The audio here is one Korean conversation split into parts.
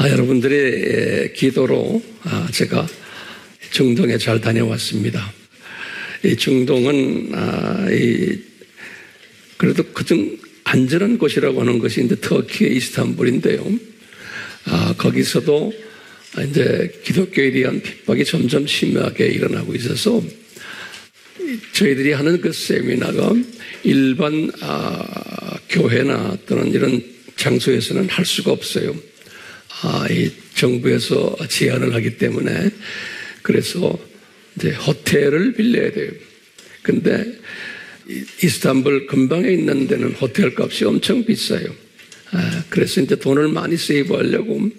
여러분들의 기도로 제가 중동에 잘 다녀왔습니다. 이 중동은 그래도 그중 안전한 곳이라고 하는 것이 이제 터키의 이스탄불인데요. 거기서도 이제 기독교에 대한 핍박이 점점 심하게 일어나고 있어서 저희들이 하는 그 세미나가 일반 교회나 또는 이런 장소에서는 할 수가 없어요. 이 정부에서 제한을 하기 때문에 그래서 이제 호텔을 빌려야 돼요. 근데 이스탄불 근방에 있는 데는 호텔 값이 엄청 비싸요. 그래서 이제 돈을 많이 세이브하려고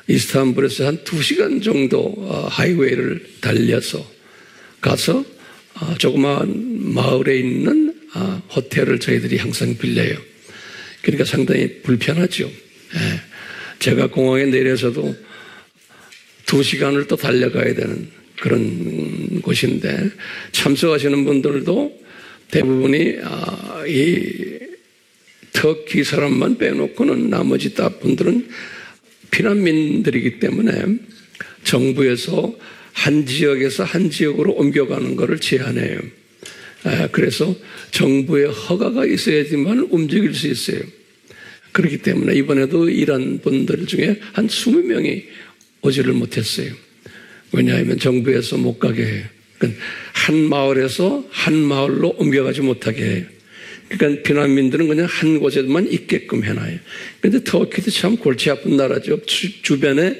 이스탄불에서 한 2시간 정도 하이웨이를 달려서 가서 조그마한 마을에 있는 호텔을 저희들이 항상 빌려요. 그러니까 상당히 불편하죠. 제가 공항에 내려서도 2시간을 또 달려가야 되는 그런 곳인데 참석하시는 분들도 대부분이 이 터키 사람만 빼놓고는 나머지 다 분들은 피난민들이기 때문에 정부에서 한 지역에서 한 지역으로 옮겨가는 것을 제한해요. 그래서 정부의 허가가 있어야지만 움직일 수 있어요. 그렇기 때문에 이번에도 이란 분들 중에 한 20명이 오지를 못했어요. 왜냐하면 정부에서 못 가게 해요. 그러니까 한 마을에서 한 마을로 옮겨가지 못하게 해요. 그러니까 피난민들은 그냥 한 곳에만 있게끔 해놔요. 그런데 터키도 참 골치 아픈 나라죠. 주변에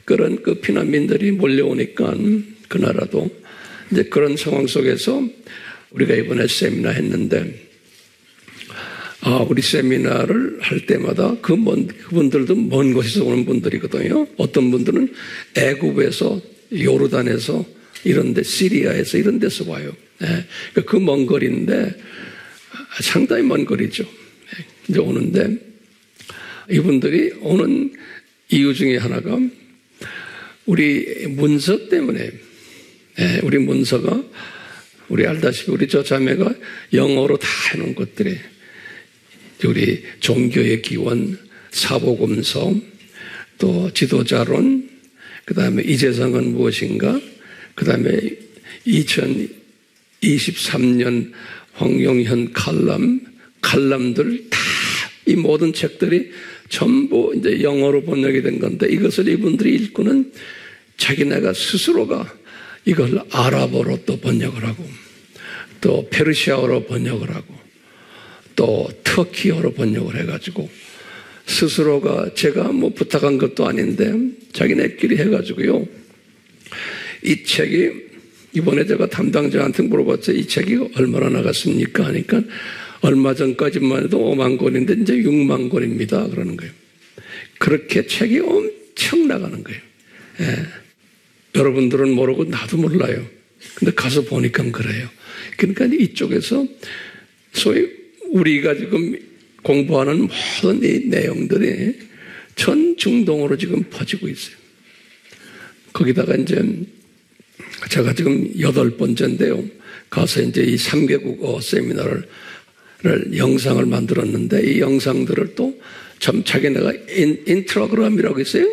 그런 그 피난민들이 몰려오니까 그 나라도 이제 그런 상황 속에서 우리가 이번에 세미나 했는데 우리 세미나를 할 때마다 그분들도 먼 곳에서 오는 분들이거든요. 어떤 분들은 애굽에서 요르단에서 이런데 시리아에서 이런 데서 와요. 그 먼 거리인데 상당히 먼 거리죠. 이제 오는데 이분들이 오는 이유 중에 하나가 우리 문서 때문에 우리 문서가 우리 알다시피 우리 저 자매가 영어로 다 해놓은 것들이 우리 종교의 기원, 사복음서, 또 지도자론, 그 다음에 이 세상은 무엇인가, 그 다음에 2023년 황용현 칼럼들 다 이 모든 책들이 전부 이제 영어로 번역이 된 건데 이것을 이분들이 읽고는 자기네가 스스로가 이걸 아랍어로 또 번역을 하고 또 페르시아어로 번역을 하고 또 터키어로 번역을 해가지고 스스로가 제가 뭐 부탁한 것도 아닌데 자기네끼리 해가지고요. 이 책이 이번에 제가 담당자한테 물어봤어요. 이 책이 얼마나 나갔습니까? 하니까 얼마 전까지만 해도 5만 권인데 이제 6만 권입니다. 그러는 거예요. 그렇게 책이 엄청 나가는 거예요. 여러분들은 모르고 나도 몰라요. 근데 가서 보니까 그래요. 그러니까 이쪽에서 소위 우리가 지금 공부하는 모든 이 내용들이 전 중동으로 지금 퍼지고 있어요. 거기다가 이제 제가 지금 8번째인데요. 가서 이제 이 3개국어 세미나를 영상을 만들었는데 이 영상들을 또 참 자기네가 인트로그램이라고 있어요.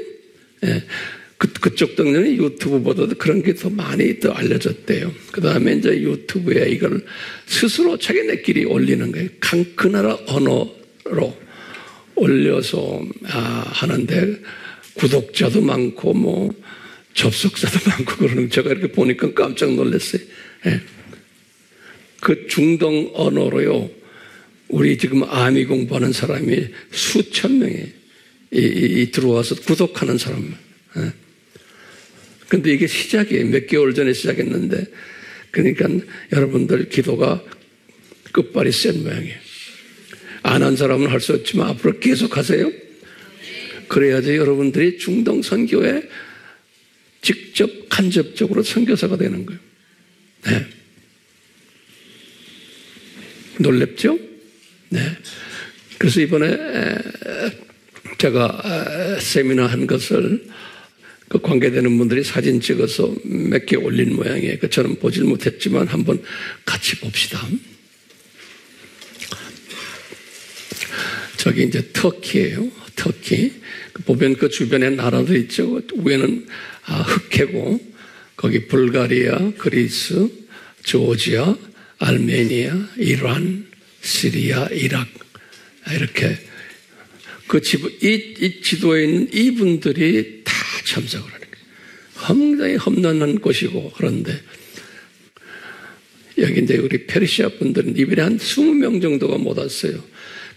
그쪽 동네는 유튜브보다도 그런 게 더 많이 더 알려졌대요. 그 다음에 이제 유튜브에 이걸 스스로 자기네끼리 올리는 거예요. 그 나라 언어로 올려서 하는데 구독자도 많고 뭐 접속자도 많고 그러는 제가 이렇게 보니까 깜짝 놀랐어요. 그 중동 언어로요. 우리 지금 아미 공부하는 사람이 수천 명이 들어와서 구독하는 사람. 근데 이게 시작이에요. 몇 개월 전에 시작했는데 그러니까 여러분들 기도가 끝발이 센 모양이에요. 안 한 사람은 할 수 없지만 앞으로 계속 하세요. 그래야지 여러분들이 중동 선교에 직접 간접적으로 선교사가 되는 거예요. 네. 놀랍죠? 네. 그래서 이번에 제가 세미나 한 것을 그 관계되는 분들이 사진 찍어서 몇 개 올린 모양이에요. 저는 보질 못했지만 한번 같이 봅시다. 저기 이제 터키예요. 터키. 보면 그 주변에 나라도 있죠. 위에는 흑해고 거기 불가리아, 그리스, 조지아, 알메니아, 이란, 시리아, 이라크 이렇게 이 지도에 있는 이분들이 다 참석을 하는 거예요. 굉장히 험난한 곳이고 그런데 여기 이제 우리 페르시아 분들은 이번에 한 20명 정도가 못 왔어요.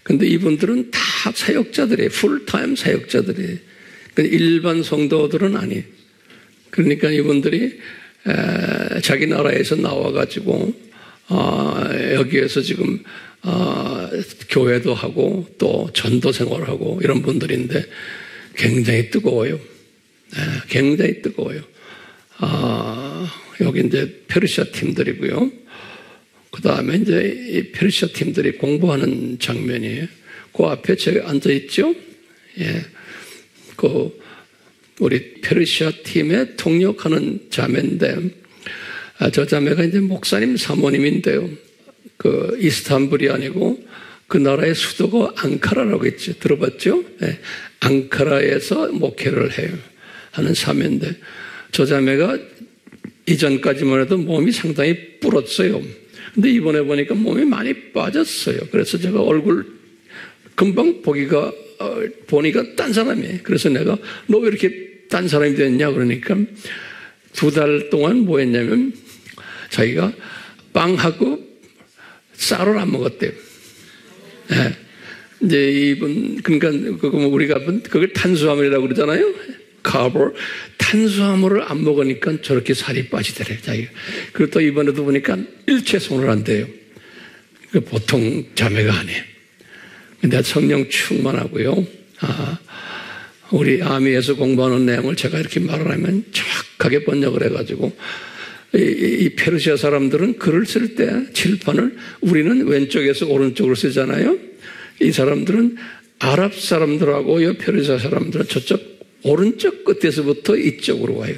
근데 이분들은 다 사역자들이에요. 풀타임 사역자들이에요. 일반 성도들은 아니에요. 그러니까 이분들이 자기 나라에서 나와가지고 여기에서 지금 교회도 하고 또 전도 생활을 하고 이런 분들인데 굉장히 뜨거워요. 굉장히 뜨거워요. 여기 이제 페르시아 팀들이고요. 그 다음에 이제 이 페르시아 팀들이 공부하는 장면이에요. 그 앞에 제가 앉아있죠? 예. 우리 페르시아 팀에 통역하는 자매인데, 저 자매가 이제 목사님 사모님인데요. 이스탄불이 아니고 그 나라의 수도가 앙카라라고 있죠. 들어봤죠? 예. 앙카라에서 목회를 해요. 하는 사매인데, 저 자매가 이전까지만 해도 몸이 상당히 불었어요. 근데 이번에 보니까 몸이 많이 빠졌어요. 그래서 제가 얼굴 금방 보니까 딴 사람이에요. 그래서 내가 너 왜 이렇게 딴 사람이 됐냐 그러니까 2달 동안 뭐 했냐면 자기가 빵하고 쌀을 안 먹었대요. 네. 이제 그러니까 우리가 그걸 탄수화물이라고 그러잖아요. 카보, 탄수화물을 안 먹으니까 저렇게 살이 빠지더래요, 자기가. 그리고 또 이번에도 보니까 일체손을 한대요. 보통 자매가 아니에요. 근데 성령 충만하고요. 우리 아미에서 공부하는 내용을 제가 이렇게 말을 하면 정확하게 번역을 해가지고, 이 페르시아 사람들은 글을 쓸 때 칠판을 우리는 왼쪽에서 오른쪽으로 쓰잖아요. 이 사람들은 아랍 사람들하고 이 페르시아 사람들은 저쪽 오른쪽 끝에서부터 이쪽으로 와요.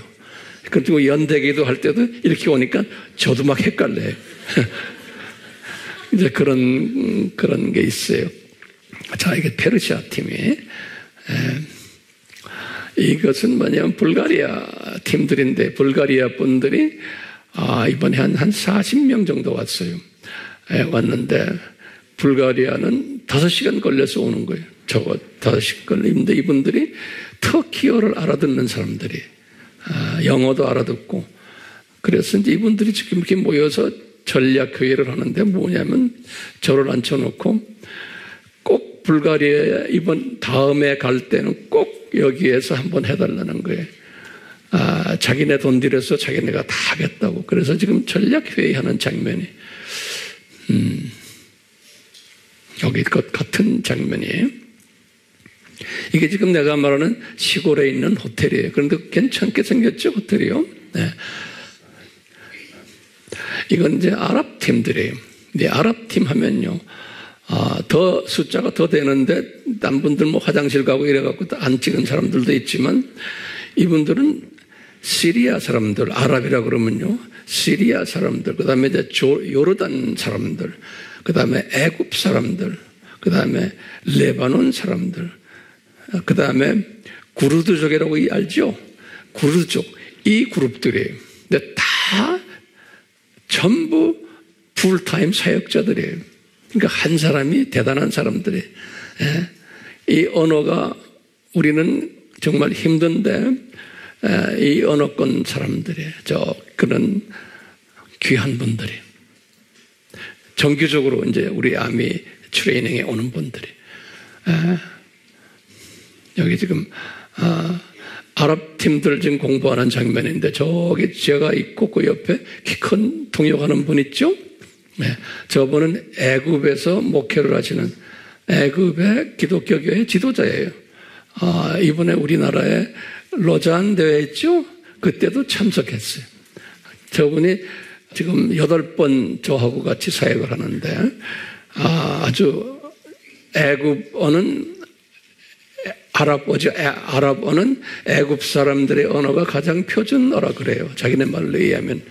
그리고 연대기도 할 때도 이렇게 오니까 저도 막 헷갈려요. 이제 그런 게 있어요. 자, 이게 페르시아 팀이. 이것은 뭐냐면 불가리아 팀들인데, 불가리아 분들이, 이번에 한 40명 정도 왔어요. 왔는데, 불가리아는 5시간 걸려서 오는 거예요. 저거 5시간 걸리는데 이분들이 터키어를 알아듣는 사람들이, 영어도 알아듣고, 그래서 이제 이분들이 지금 이렇게 모여서 전략회의를 하는데 뭐냐면 저를 앉혀놓고 꼭 불가리아에 이번 다음에 갈 때는 꼭 여기에서 한번 해달라는 거예요. 자기네 돈 들여서 자기네가 다 하겠다고. 그래서 지금 전략회의하는 장면이, 여기 같은 장면이에요. 이게 지금 내가 말하는 시골에 있는 호텔이에요. 그런데 괜찮게 생겼죠, 호텔이요? 네. 이건 이제 아랍 팀들이에요. 네, 아랍 팀 하면요, 더 숫자가 더 되는데, 딴 분들 뭐 화장실 가고 이래갖고 안 찍은 사람들도 있지만, 이분들은 시리아 사람들, 아랍이라 그러면요, 시리아 사람들, 그 다음에 이제 요르단 사람들, 그 다음에 애굽 사람들, 그 다음에 레바논 사람들, 그 다음에 구르드족이라고 알죠? 구르드족. 이 그룹들이에요. 근데 다 전부 풀타임 사역자들이에요. 그러니까 한 사람이 대단한 사람들이에요. 이 언어가 우리는 정말 힘든데, 이 언어권 사람들이에요. 그런 귀한 분들이. 정규적으로 이제 우리 아미 트레이닝에 오는 분들이. 여기 지금, 아랍 팀들 지금 공부하는 장면인데, 저기 제가 있고 그 옆에 키 큰 통역하는 분 있죠? 네. 저분은 애굽에서 목회를 하시는 애굽의 기독교 교회 지도자예요. 이번에 우리나라에 로잔 대회 있죠? 그때도 참석했어요. 저분이 지금 8번 저하고 같이 사역을 하는데, 아주 애굽어는 아랍어죠. 아랍어는 애굽 사람들의 언어가 가장 표준어라 그래요. 자기네 말로 의하면.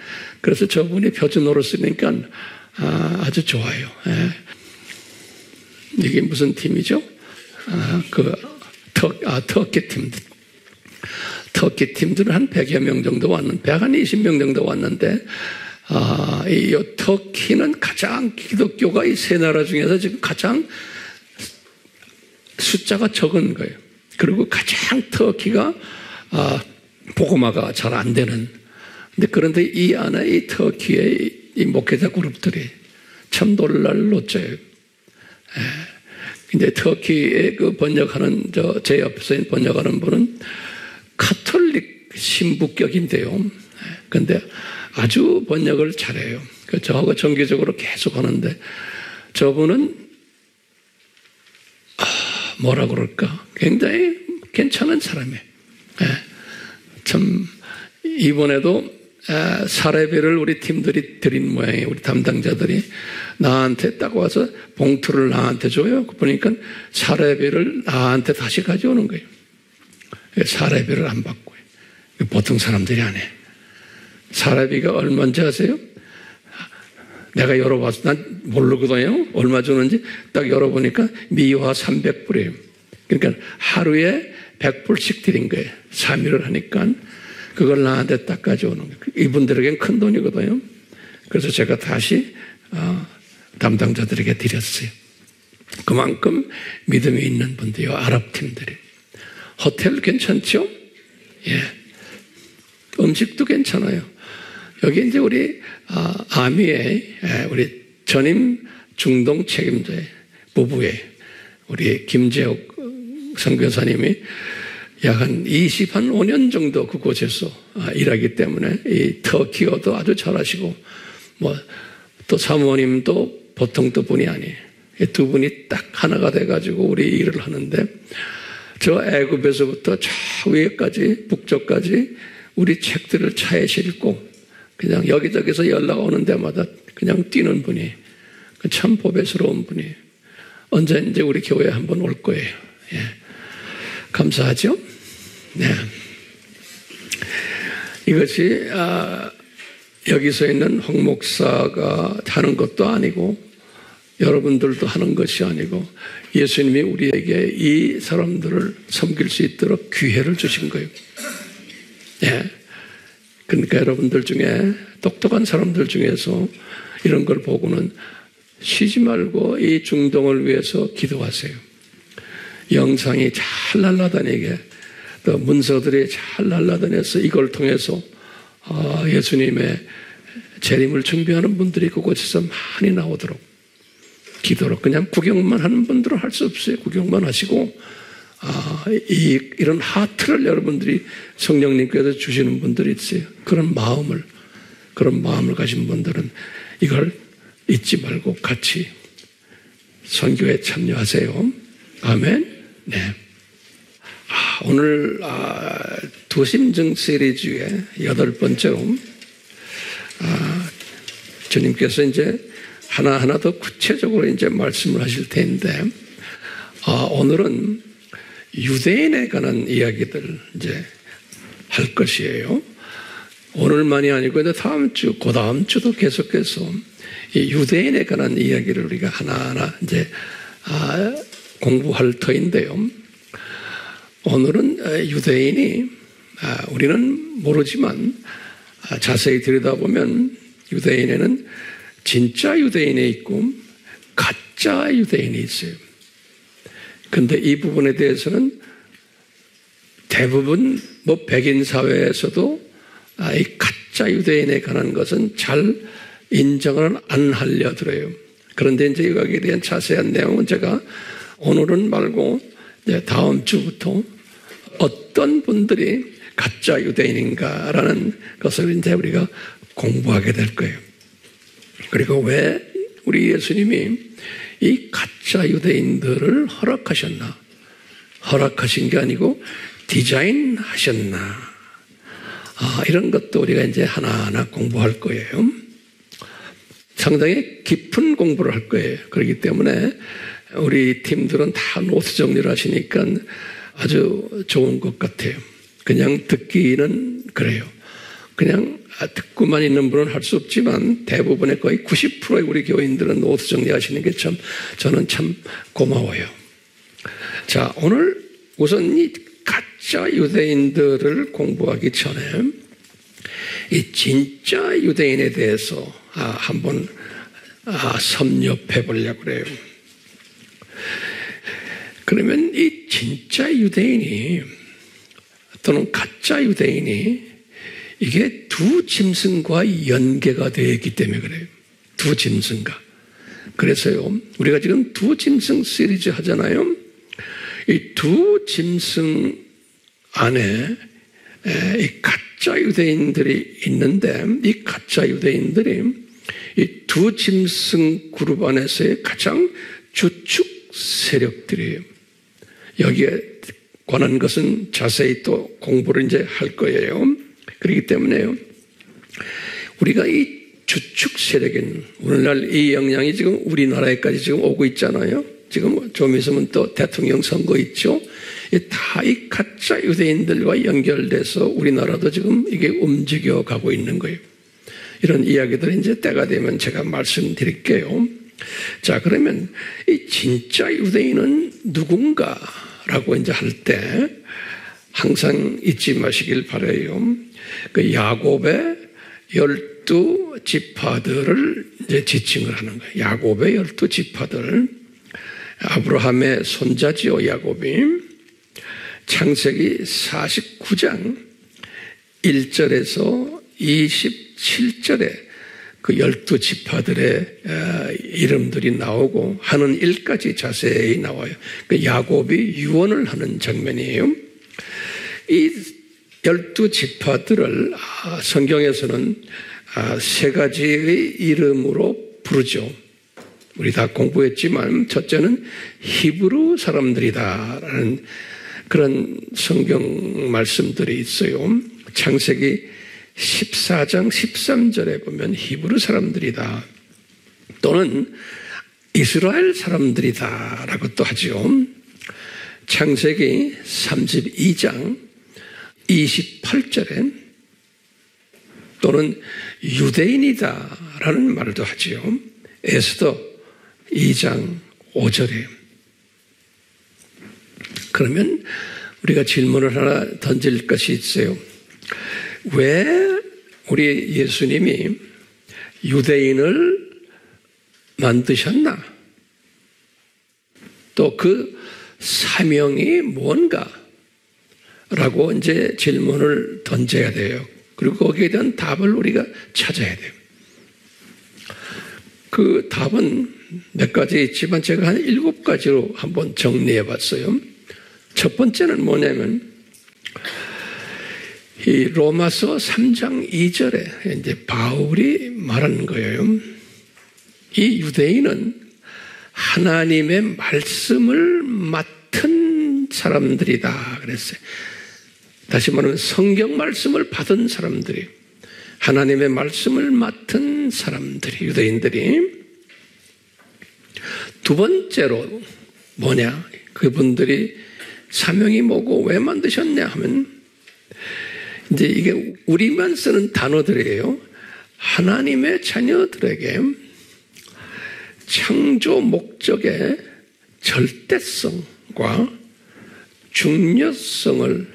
그래서 저분이 표준어로 쓰니까 아주 좋아요. 이게 무슨 팀이죠? 터키 팀들. 터키 팀들은 한 100여 명 정도 왔는데, 한 20명 정도 왔는데, 이 터키는 가장 기독교가 이 세 나라 중에서 지금 가장 숫자가 적은 거예요. 그리고 가장 터키가, 복음화가 잘 안 되는. 그런데 이 안에 이 터키의 이 목회자 그룹들이 참 놀랄 노자예요. 이제 터키에 그 번역하는, 제 옆에서 번역하는 분은 카톨릭 신부격인데요. 근데 아주 번역을 잘해요. 저하고 정기적으로 계속 하는데, 저분은, 뭐라 그럴까? 굉장히 괜찮은 사람이에요. 참, 이번에도 사례비를 우리 팀들이 드린 모양이에요. 우리 담당자들이 나한테 딱 와서 봉투를 나한테 줘요. 보니까 사례비를 나한테 다시 가져오는 거예요. 사례비를 안 받고. 보통 사람들이 안 해. 사례비가 얼마인지 아세요? 내가 열어봤어. 난 모르거든요. 얼마 주는지 딱 열어보니까 미화 300불이에요. 그러니까 하루에 100불씩 드린 거예요. 3일을 하니까 그걸 나한테 딱 가져오는 거예요. 이분들에겐 큰 돈이거든요. 그래서 제가 다시 담당자들에게 드렸어요. 그만큼 믿음이 있는 분들이요. 아랍 팀들이. 호텔 괜찮죠? 예. 음식도 괜찮아요. 여기 이제 우리 아미의 우리 전임 중동 책임자의 부부의 우리 김재옥 선교사님이 약 한 25년 정도 그곳에서 일하기 때문에 이 터키어도 아주 잘하시고, 또 사모님도 보통 또 분이 아니에요. 이 두 분이 딱 하나가 돼가지고 우리 일을 하는데, 저 애굽에서부터 저 위에까지 북쪽까지 우리 책들을 차에 싣고 그냥 여기저기서 연락 오는 데마다 그냥 뛰는 분이 참 보배스러운 분이에요. 언제 이제 우리 교회에 한번 올 거예요. 예. 감사하죠? 네. 이것이 여기서 있는 황 목사가 하는 것도 아니고 여러분들도 하는 것이 아니고 예수님이 우리에게 이 사람들을 섬길 수 있도록 기회를 주신 거예요. 네. 그러니까 여러분들 중에 똑똑한 사람들 중에서 이런 걸 보고는 쉬지 말고 이 중동을 위해서 기도하세요. 영상이 잘 날아다니게, 또 문서들이 잘 날아다녀서 이걸 통해서 예수님의 재림을 준비하는 분들이 그곳에서 많이 나오도록 기도로. 그냥 구경만 하는 분들은 할 수 없어요. 구경만 하시고 이런 하트를 여러분들이 성령님께서 주시는 분들이 있어요. 그런 마음을 가진 분들은 이걸 잊지 말고 같이 선교에 참여하세요. 아멘. 네. 오늘 도심증 시리즈의 8번째로 주님께서 이제 하나하나 더 구체적으로 이제 말씀을 하실 텐데, 오늘은 유대인에 관한 이야기들 이제 할 것이에요. 오늘만이 아니고 이제 다음 주, 그 다음 주도 계속해서 이 유대인에 관한 이야기를 우리가 하나하나 이제 공부할 터인데요. 오늘은 유대인이 우리는 모르지만 자세히 들여다보면 유대인에는 진짜 유대인이 있고 가짜 유대인이 있어요. 근데 이 부분에 대해서는 대부분 백인 사회에서도 이 가짜 유대인에 관한 것은 잘 인정을 안 하려 들어요. 그런데 이제 여기에 대한 자세한 내용은 제가 오늘은 말고 이제 다음 주부터 어떤 분들이 가짜 유대인인가라는 것을 이제 우리가 공부하게 될 거예요. 그리고 왜 우리 예수님이 이 가짜 유대인들을 허락하셨나? 허락하신 게 아니고 디자인하셨나? 이런 것도 우리가 이제 하나하나 공부할 거예요. 상당히 깊은 공부를 할 거예요. 그렇기 때문에 우리 팀들은 다 노트 정리를 하시니까 아주 좋은 것 같아요. 그냥 듣기는 그래요. 그냥 듣고만 있는 분은 할 수 없지만 대부분의 거의 90%의 우리 교인들은 노트 정리하시는 게 저는 참 고마워요. 자, 오늘 우선 이 가짜 유대인들을 공부하기 전에 이 진짜 유대인에 대해서 한번 섭렵해 보려고 그래요. 그러면 이 진짜 유대인이 또는 가짜 유대인이 이게 두 짐승과 연계가 되어 있기 때문에 그래요. 두 짐승과. 그래서요, 우리가 지금 두 짐승 시리즈 하잖아요. 이 두 짐승 안에 이 가짜 유대인들이 있는데, 이 가짜 유대인들이 이 두 짐승 그룹 안에서의 가장 주축 세력들이에요. 여기에 관한 것은 자세히 또 공부를 이제 할 거예요. 그렇기 때문에요, 우리가 이 주축 세력인, 오늘날 이 영향이 지금 우리나라에까지 지금 오고 있잖아요. 지금 좀 있으면 또 대통령 선거 있죠. 다 이 가짜 유대인들과 연결돼서 우리나라도 지금 이게 움직여 가고 있는 거예요. 이런 이야기들 이제 때가 되면 제가 말씀드릴게요. 자, 그러면 이 진짜 유대인은 누군가라고 이제 할 때 항상 잊지 마시길 바라요. 그 야곱의 12지파들을 이제 지칭을 하는 거예요. 야곱의 12지파들. 아브라함의 손자지요, 야곱이. 창세기 49장 1절에서 27절에 그 12지파들의 이름들이 나오고 하는 일까지 자세히 나와요. 그 야곱이 유언을 하는 장면이에요. 이 12지파들을 성경에서는 세 가지의 이름으로 부르죠. 우리 다 공부했지만 첫째는 히브리 사람들이다라는 그런 성경 말씀들이 있어요. 창세기 14장 13절에 보면 히브리 사람들이다 또는 이스라엘 사람들이다라고 또 하죠. 창세기 32장 28절에 또는 유대인이다라는 말도 하지요. 에스더 2장 5절에. 그러면 우리가 질문을 하나 던질 것이 있어요. 왜 우리 예수님이 유대인을 만드셨나? 또 그 사명이 뭔가? 라고 이제 질문을 던져야 돼요. 그리고 거기에 대한 답을 우리가 찾아야 돼요. 그 답은 몇 가지 있지만 제가 한 7가지로 한번 정리해 봤어요. 첫 번째는 뭐냐면 이 로마서 3장 2절에 이제 바울이 말하는 거예요. 이 유대인은 하나님의 말씀을 맡은 사람들이다 그랬어요. 다시 말하면 성경 말씀을 받은 사람들이, 하나님의 말씀을 맡은 사람들이, 유대인들이. 두 번째로 뭐냐? 그분들이 사명이 뭐고 왜 만드셨냐 하면 이제 이게 우리만 쓰는 단어들이에요. 하나님의 자녀들에게 창조 목적의 절대성과 중요성을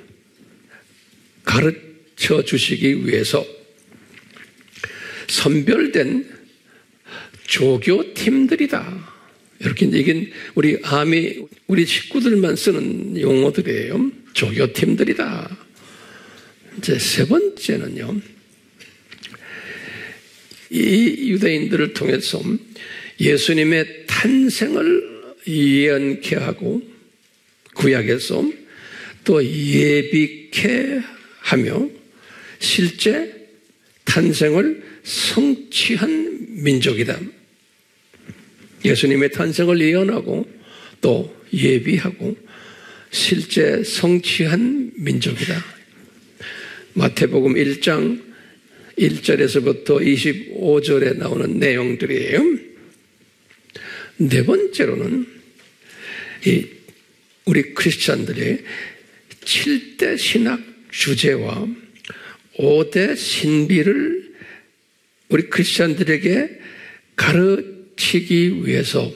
가르쳐 주시기 위해서 선별된 조교팀들이다. 이렇게 이게 우리 우리 식구들만 쓰는 용어들이에요. 조교팀들이다. 이제 세 번째는요, 이 유대인들을 통해서 예수님의 탄생을 예언케 하고 구약에서 또 예비케 하며 실제 탄생을 성취한 민족이다. 예수님의 탄생을 예언하고 또 예비하고 실제 성취한 민족이다. 마태복음 1장 1절에서부터 25절에 나오는 내용들이에요. 네 번째로는 우리 크리스찬들이 7대 신학 주제와 5대 신비를 우리 크리스찬들에게 가르치기 위해서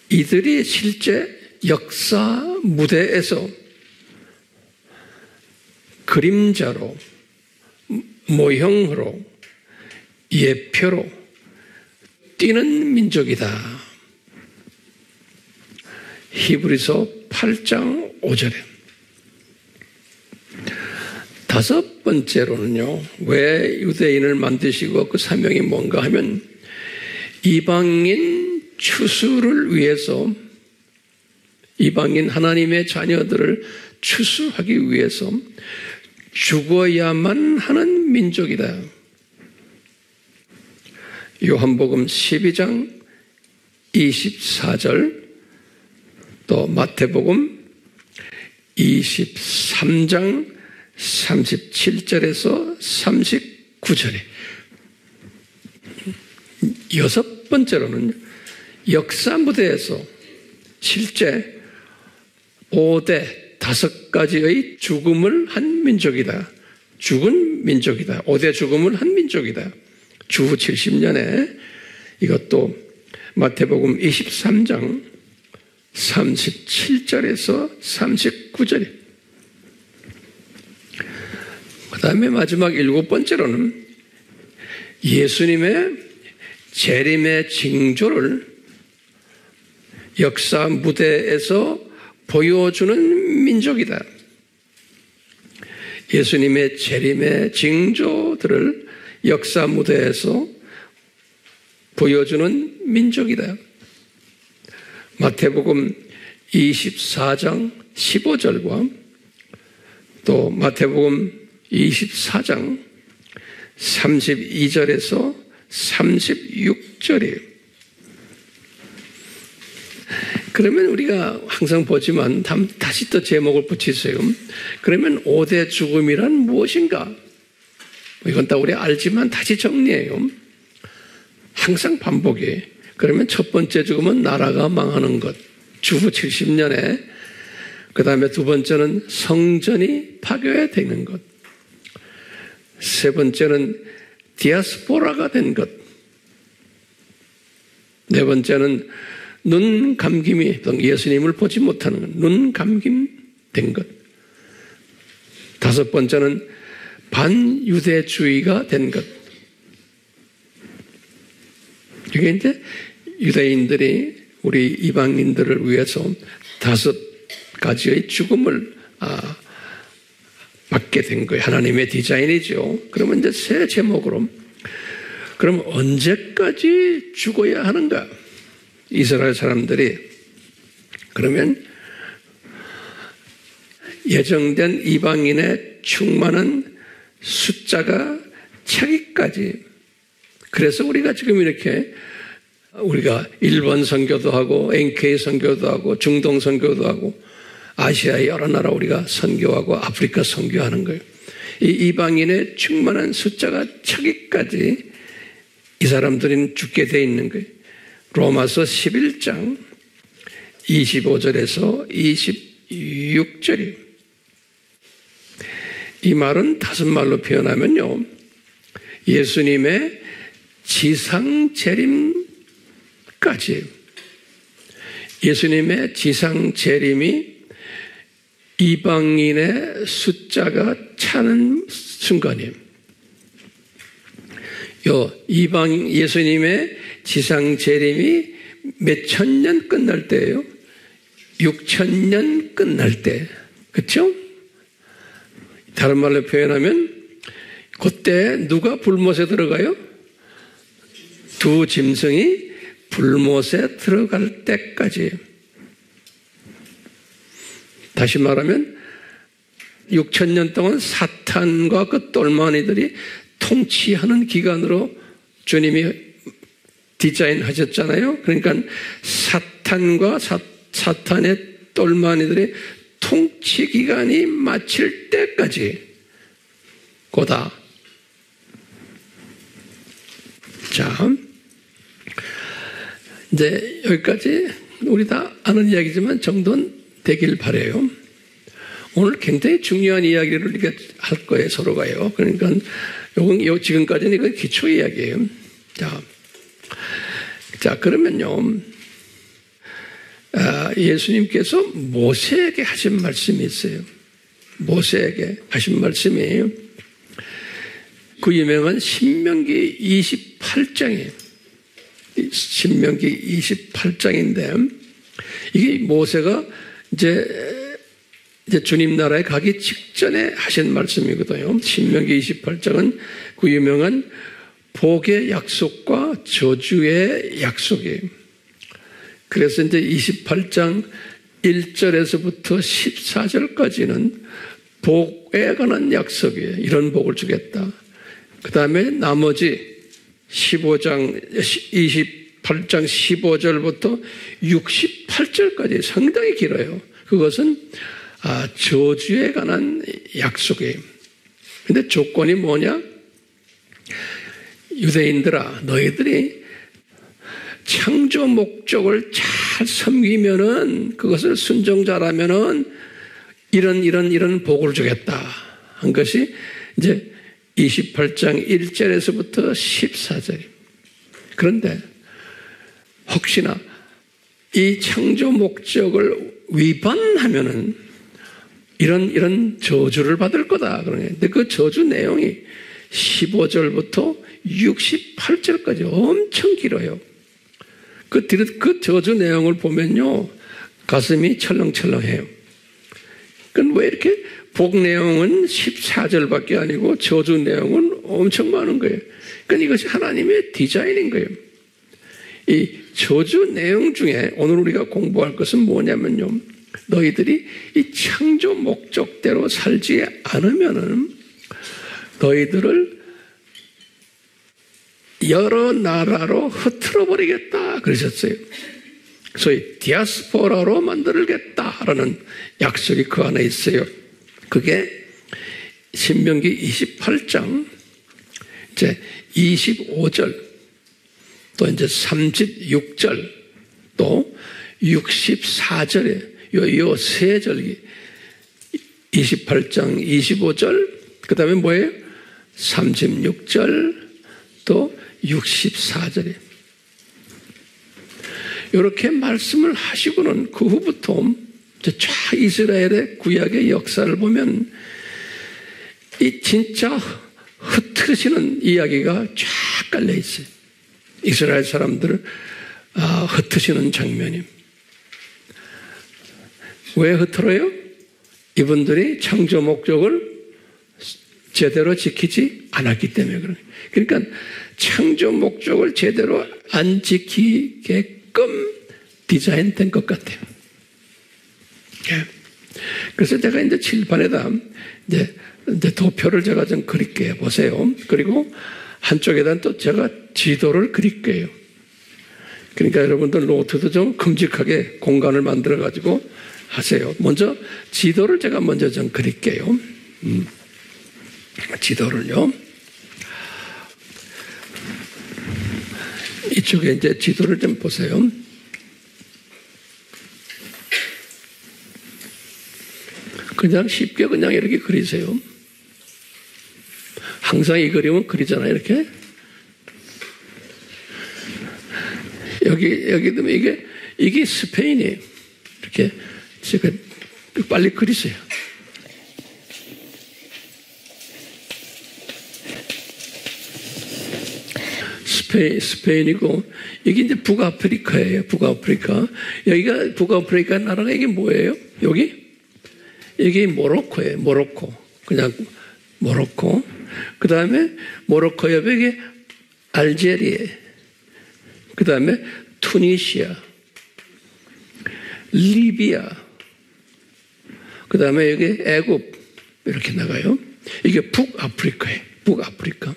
이들이 실제 역사 무대에서 그림자로, 모형으로, 예표로 뛰는 민족이다. 히브리서 8장 5절에. 다섯 번째로는요, 왜 유대인을 만드시고 그 사명이 뭔가 하면 이방인 추수를 위해서, 이방인 하나님의 자녀들을 추수하기 위해서 죽어야만 하는 민족이다. 요한복음 12장 24절, 또 마태복음 23장 37절에서 39절에. 여섯 번째로는 역사 무대에서 실제 5대 5가지의 죽음을 한 민족이다. 죽은 민족이다. 5대 죽음을 한 민족이다. 주후 70년에 이것도 마태복음 23장 37절에서 39절에. 그 다음에 마지막 일곱 번째로는 예수님의 재림의 징조를 역사 무대에서 보여주는 민족이다. 예수님의 재림의 징조들을 역사 무대에서 보여주는 민족이다. 마태복음 24장 15절과 또 마태복음 24장 32절에서 36절이에요. 그러면 우리가 항상 보지만 다시 또 제목을 붙이세요. 그러면 5대 죽음이란 무엇인가? 이건 다 우리 알지만 다시 정리해요. 항상 반복해. 그러면 첫 번째 죽음은 나라가 망하는 것. 주후 70년에. 그 다음에 두 번째는 성전이 파괴되는 것. 세 번째는 디아스포라가 된 것. 네 번째는 눈 감김이, 예수님을 보지 못하는 것. 눈 감김 된 것. 다섯 번째는 반유대주의가 된 것. 이게 이제 유대인들이 우리 이방인들을 위해서 5가지의 죽음을 받게 된 거예요. 하나님의 디자인이죠. 그러면 이제 새 제목으로, 그럼 언제까지 죽어야 하는가? 이스라엘 사람들이 그러면 예정된 이방인의 충만한 숫자가 차기까지. 그래서 우리가 지금 이렇게 우리가 일본 선교도 하고 NK 선교도 하고 중동 선교도 하고 아시아의 여러 나라 우리가 선교하고 아프리카 선교하는 거예요. 이 이방인의 충만한 숫자가 차기까지 이 사람들은 죽게 돼 있는 거예요. 로마서 11장 25절에서 26절이에요. 이 말은 다섯 말로 표현하면요, 예수님의 지상 재림까지, 예수님의 지상 재림이 이방인의 숫자가 차는 순간이에요. 예수님의 지상 재림이 몇 천 년 끝날 때예요. 6,000년 끝날 때. 그렇죠? 다른 말로 표현하면 그때 누가 불못에 들어가요? 두 짐승이 불못에 들어갈 때까지. 다시 말하면 6,000년 동안 사탄과 그 똘마니들이 통치하는 기간으로 주님이 디자인하셨잖아요. 그러니까 사탄과 사탄의 똘마니들의 통치 기간이 마칠 때까지 고다. 자, 이제 여기까지 우리 다 아는 이야기지만 정돈 되길 바라요. 오늘 굉장히 중요한 이야기를 우리가 할 거예요, 서로가요. 그러니까 요건 지금까지는 이건 기초 이야기예요. 자, 그러면요, 예수님께서 모세에게 하신 말씀이 있어요. 모세에게 하신 말씀이에요. 그 유명한 신명기 28장이에요. 신명기 28장인데 이게 모세가 이제 주님 나라에 가기 직전에 하신 말씀이거든요. 신명기 28장은 그 유명한 복의 약속과 저주의 약속이에요. 그래서 이제 28장 1절에서부터 14절까지는 복에 관한 약속이에요. 이런 복을 주겠다. 그 다음에 나머지 28장 15절부터 68절까지 상당히 길어요. 그것은 저주에 관한 약속이에요. 근데 조건이 뭐냐? 유대인들아, 너희들이 창조 목적을 잘 섬기면은, 그것을 순종자라면은 이런 복을 주겠다 한 것이 이제 28장 1절에서부터 14절. 그런데 혹시나 이 창조 목적을 위반하면은 이런 저주를 받을 거다. 그런데 그 저주 내용이 15절부터 68절까지 엄청 길어요. 그 저주 내용을 보면요, 가슴이 철렁철렁해요. 그건 왜 이렇게 복 내용은 14절밖에 아니고 저주 내용은 엄청 많은 거예요. 그러니까 이것이 하나님의 디자인인 거예요. 이 저주 내용 중에 오늘 우리가 공부할 것은 뭐냐면요, 너희들이 이 창조 목적대로 살지 않으면은 너희들을 여러 나라로 흩어져 버리겠다 그러셨어요. 소위 디아스포라로 만들겠다라는 약속이 그 안에 있어요. 그게 신명기 28장 이제 25절 또 이제 36절 또 64절에 요 세 절기 28장 25절 그 다음에 뭐예요? 36절 또 64절에 이렇게 말씀을 하시고는 그 후부터 쫙 이스라엘의 구약의 역사를 보면 이 진짜 흩어지는 이야기가 쫙 깔려 있어요. 이스라엘 사람들을 흩어지는 장면이. 왜 흩어져요? 이분들이 창조 목적을 제대로 지키지 않았기 때문에 그래요. 그러니까 창조 목적을 제대로 안 지키게끔 디자인된 것 같아요. 그래서 제가 이제 칠판에다 이제 도표를 제가 좀 그릴게요. 보세요. 그리고 한쪽에다 또 제가 지도를 그릴게요. 그러니까 여러분들 노트도 좀 큼직하게 공간을 만들어 가지고 하세요. 먼저 지도를 제가 먼저 좀 그릴게요. 지도를요. 이쪽에 이제 지도를 좀 보세요. 그냥 쉽게 그냥 이렇게 그리세요. 항상 이 그림은 그리잖아요. 이렇게. 여기 보면 이게 스페인이에요. 이렇게 지금 빨리 그리세요. 스페인이고 이게 이제 북아프리카예요. 북아프리카. 여기가 북아프리카 나라가 이게 뭐예요? 이게 모로코예요. 모로코. 그냥 모로코. 그 다음에 모로코 옆에 이게 알제리에. 그 다음에 투니시아. 리비아. 그 다음에 여기 애굽. 이렇게 나가요. 이게 북아프리카예요. 북아프리카.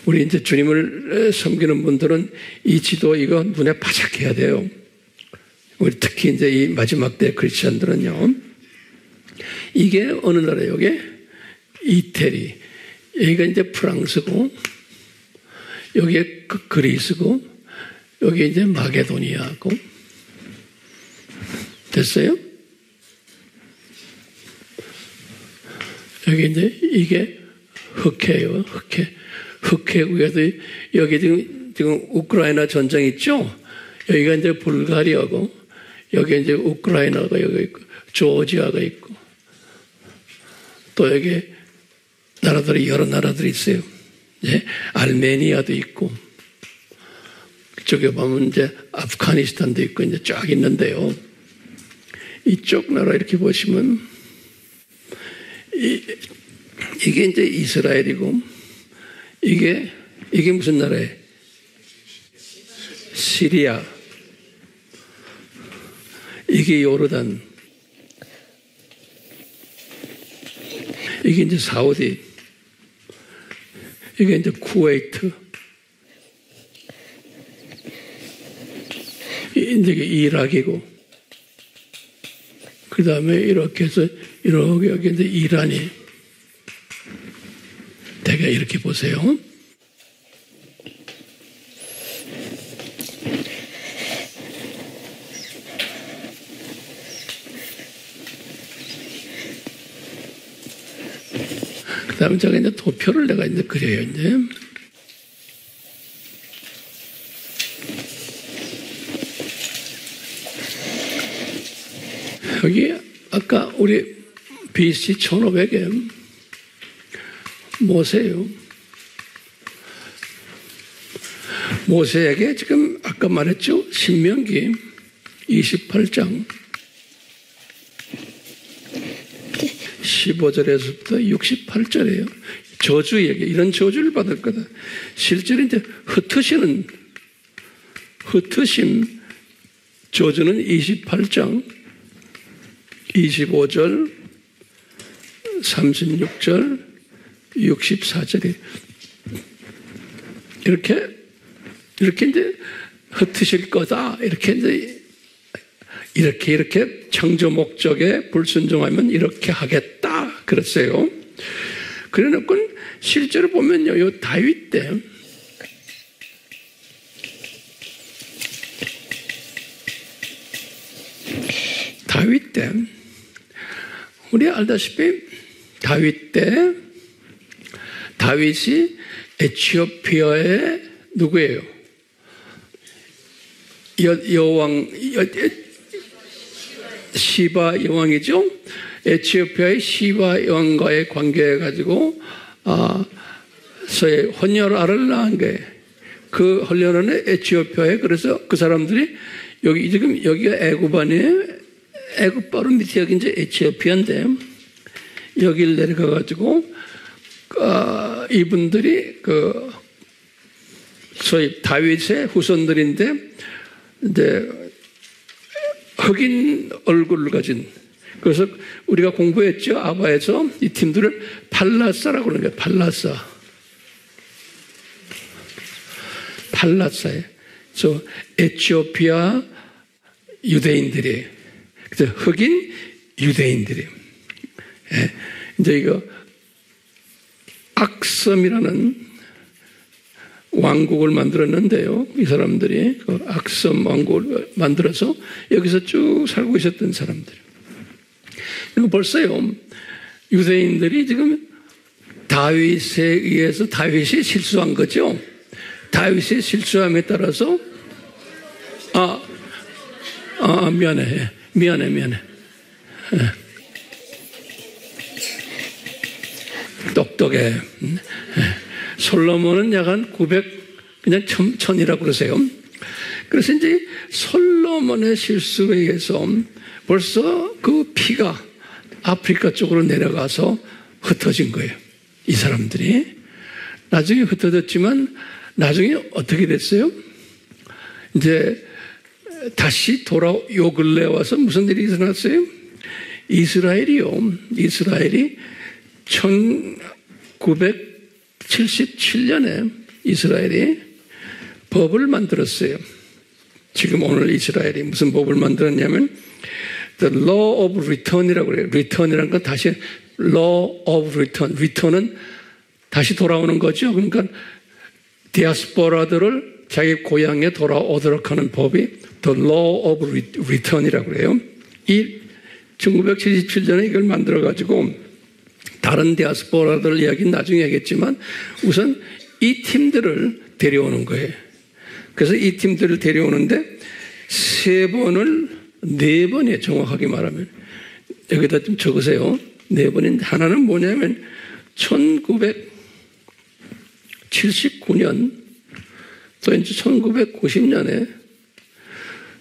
우리 이제 주님을 섬기는 분들은 이 지도 이거 눈에 바짝해야 돼요. 우리 특히 이제 이 마지막 때 크리스천들은요. 이게 어느 나라예요? 이게 이태리. 여기가 이제 프랑스고, 여기에 그리스고, 여기 이제 마게도니아고. 됐어요? 여기 이제 이게 흑해예요. 흑해. 흑해국에서 여기 지금 우크라이나 전쟁 있죠? 여기가 이제 불가리아고, 여기 이제 우크라이나가 여기 있고, 조지아가 있고, 또 여기 나라들이, 여러 나라들이 있어요. 예? 아르메니아도 있고, 그쪽에 보면 이제 아프가니스탄도 있고, 이제 쫙 있는데요. 이쪽 나라 이렇게 보시면, 이게 이제 이스라엘이고, 이게 무슨 나라예요? 시리아. 이게 요르단. 이게 이제 사우디. 이게 이제 쿠웨이트. 이제 이락이고. 그 다음에 이렇게 해서, 이렇게 여기 이제 이란이. 대개 이렇게 보세요. 그 다음에 제가 이제 도표를 내가 이제 그려요, 이제. 여기, 아까 우리 BC 1500에 모세요. 모세에게 지금 아까 말했죠? 신명기 28장 15절에서부터 68절이에요. 저주에게 이런 저주를 받을 거다. 실제로 이제 흩으심 저주는 28장 25절 36절 64절이 이렇게 이제 흩으실 거다. 이렇게 창조 목적에 불순종하면 이렇게 하겠다. 그랬어요. 그래 놓고 실제로 보면요. 요 다윗 때 우리 알다시피 다윗이 에티오피아의 누구예요? 시바 여왕이죠. 에티오피아의 시바 여왕과의 관계해 가지고 소위 혼혈아를 낳은 거예요. 그 혼혈아는 에티오피아에 그래서 그 사람들이 여기 지금 여기가 애굽 아니에요. 애굽 바로 밑에 여기 이제 에티오피아인데 여기를 내려가 가지고 이분들이 그 소위 다윗의 후손들인데 이제 흑인 얼굴을 가진 그래서 우리가 공부했죠. 아바에서 이 팀들을 팔라사라고 그러는 거예요. 팔라사에 저 에티오피아 유대인들이 흑인 유대인들이 이제 이거 악섬이라는 왕국을 만들었는데요. 이 사람들이 그 악섬 왕국을 만들어서 여기서 쭉 살고 있었던 사람들. 그리고 벌써요. 유대인들이 지금 다윗에 의해서 다윗이 실수한 거죠. 다윗의 실수함에 따라서 미안해. 똑똑해. 솔로몬은 약간 900 그냥 1000이라고 그러세요. 그래서 이제 솔로몬의 실수에 의해서 벌써 그 피가 아프리카 쪽으로 내려가서 흩어진 거예요. 이 사람들이 나중에 흩어졌지만 나중에 어떻게 됐어요? 이제 다시 요 근래 와서 무슨 일이 일어났어요? 이스라엘이 1977년에 이스라엘이 법을 만들었어요. 지금 오늘 이스라엘이 무슨 법을 만들었냐면 The Law of Return이라고 그래요. Return이라는 건 다시 Law of Return. Return은 다시 돌아오는 거죠. 그러니까 디아스포라들을 자기 고향에 돌아오도록 하는 법이 The Law of Return이라고 그래요. 이 1977년에 이걸 만들어가지고 다른 디아스포라들 이야기는 나중에 하겠지만 우선 이 팀들을 데려오는 거예요. 그래서 이 팀들을 데려오는데 3번을 4번이에요. 정확하게 말하면. 여기다 좀 적으세요. 4번인데 하나는 뭐냐면 1979년 또 이제 1990년에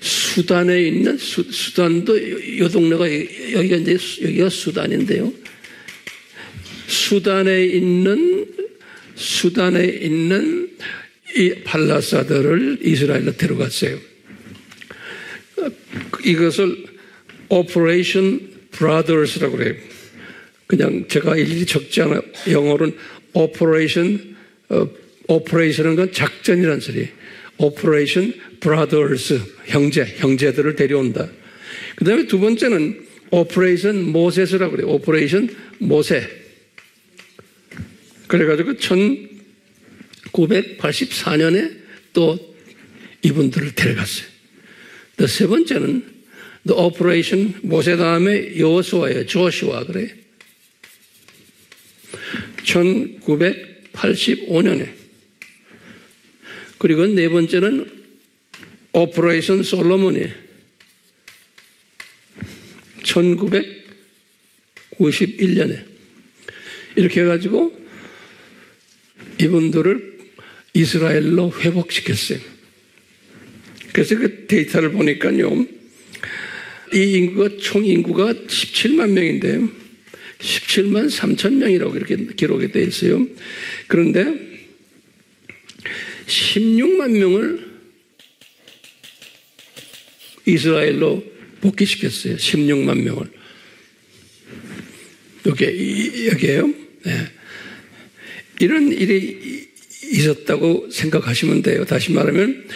수단에 있는 수단도 요 동네가 여기가 수단인데요. 수단에 있는 이 발라사들을 이스라엘로 데려갔어요. 이것을 오퍼레이션 브라더스라고 그래요. 그냥 제가 일일이 적지 않아요. 영어로는 오퍼레이션은 건 작전이라는 소리. 오퍼레이션 브라더스, 형제들을 데려온다. 그 다음에 두 번째는 오퍼레이션 모세스라고 그래요. 오퍼레이션 모세. 그래가지고 1984년에 또 이분들을 데려갔어요. 또 세 번째는 The Operation 모세 다음에 여호수아예요. 조슈아 그래요. 1985년에. 그리고 네 번째는 오퍼레이션 솔로몬이에요. 1991년에. 이렇게 해가지고 이분들을 이스라엘로 회복시켰어요. 그래서 그 데이터를 보니까요, 이 인구가 총 인구가 17만 명인데요. 17만 3천 명이라고 이렇게 기록이 되어 있어요. 그런데 16만 명을 이스라엘로 복귀시켰어요. 16만 명을. 여기에요. 네. 이런 일이 있었다고 생각하시면 돼요. 다시 말하면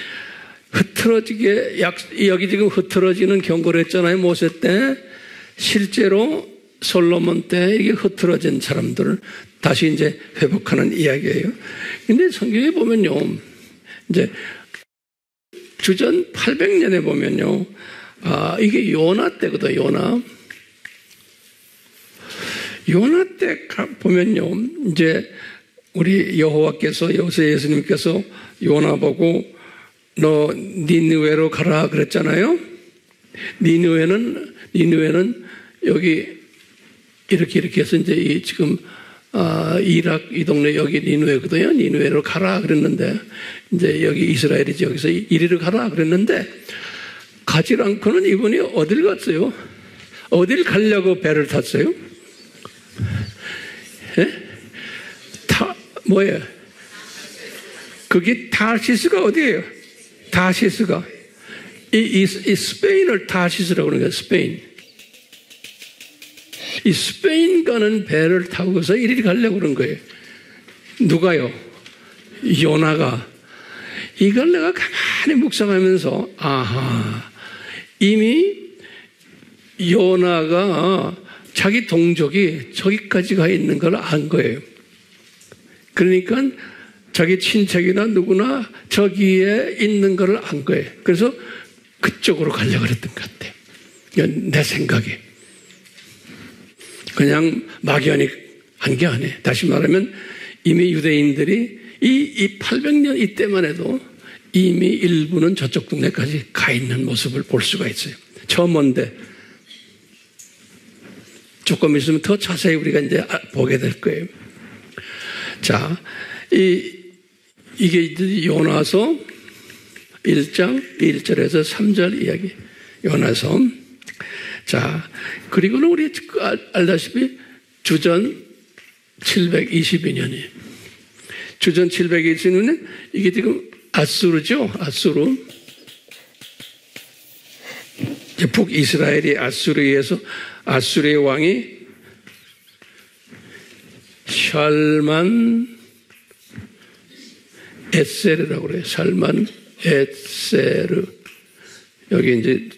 흐트러지게 여기 지금 흐트러지는 경고를 했잖아요. 모세 때. 실제로 솔로몬 때 이게 흐트러진 사람들을 다시 이제 회복하는 이야기예요. 근데 성경에 보면요, 이제 주전 800년에 보면요, 이게 요나 때거든. 요나 때 보면요, 이제 우리 여호와께서 요새 예수님께서 요나 보고 너 니느웨로 가라 그랬잖아요. 니느웨는 여기 이렇게 해서 이제 지금 이락 이 동네 여기 니느웨거든요. 니느웨로 가라 그랬는데 이제 여기 이스라엘이지 여기서 이리로 가라 그랬는데 가지 않고는 이분이 어딜 갔어요? 어딜 가려고 배를 탔어요? 예? 뭐예요? 그게 타르시스가 어디예요? 타르시스가 이 스페인을 타르시스라고 그러는 거예요. 스페인. 이 스페인 가는 배를 타고서 이리 가려고 그런 거예요. 누가요? 요나가. 이걸 내가 가만히 묵상하면서 이미 요나가 자기 동족이 저기까지 가 있는 걸 안 거예요. 그러니까 자기 친척이나 누구나 저기에 있는 걸 안 거예요. 그래서 그쪽으로 가려고 그랬던 것 같아요. 내 생각에. 그냥 막연히 한 게 아니에요. 다시 말하면 이미 유대인들이 이 800년 이때만 해도 이미 일부는 저쪽 동네까지 가 있는 모습을 볼 수가 있어요. 저 먼데. 조금 있으면 더 자세히 우리가 이제 보게 될 거예요. 자, 이게 요나서 1장 1절에서 3절 이야기. 요나서. 자, 그리고는 우리 알다시피 주전 722년이에요. 주전 722년은 이게 지금 아수르죠? 아수르. 북이스라엘이 아수르에 의해서 아수르의 왕이 샬만 에세르라고 그래요. 샬만 에세르. 여기 이제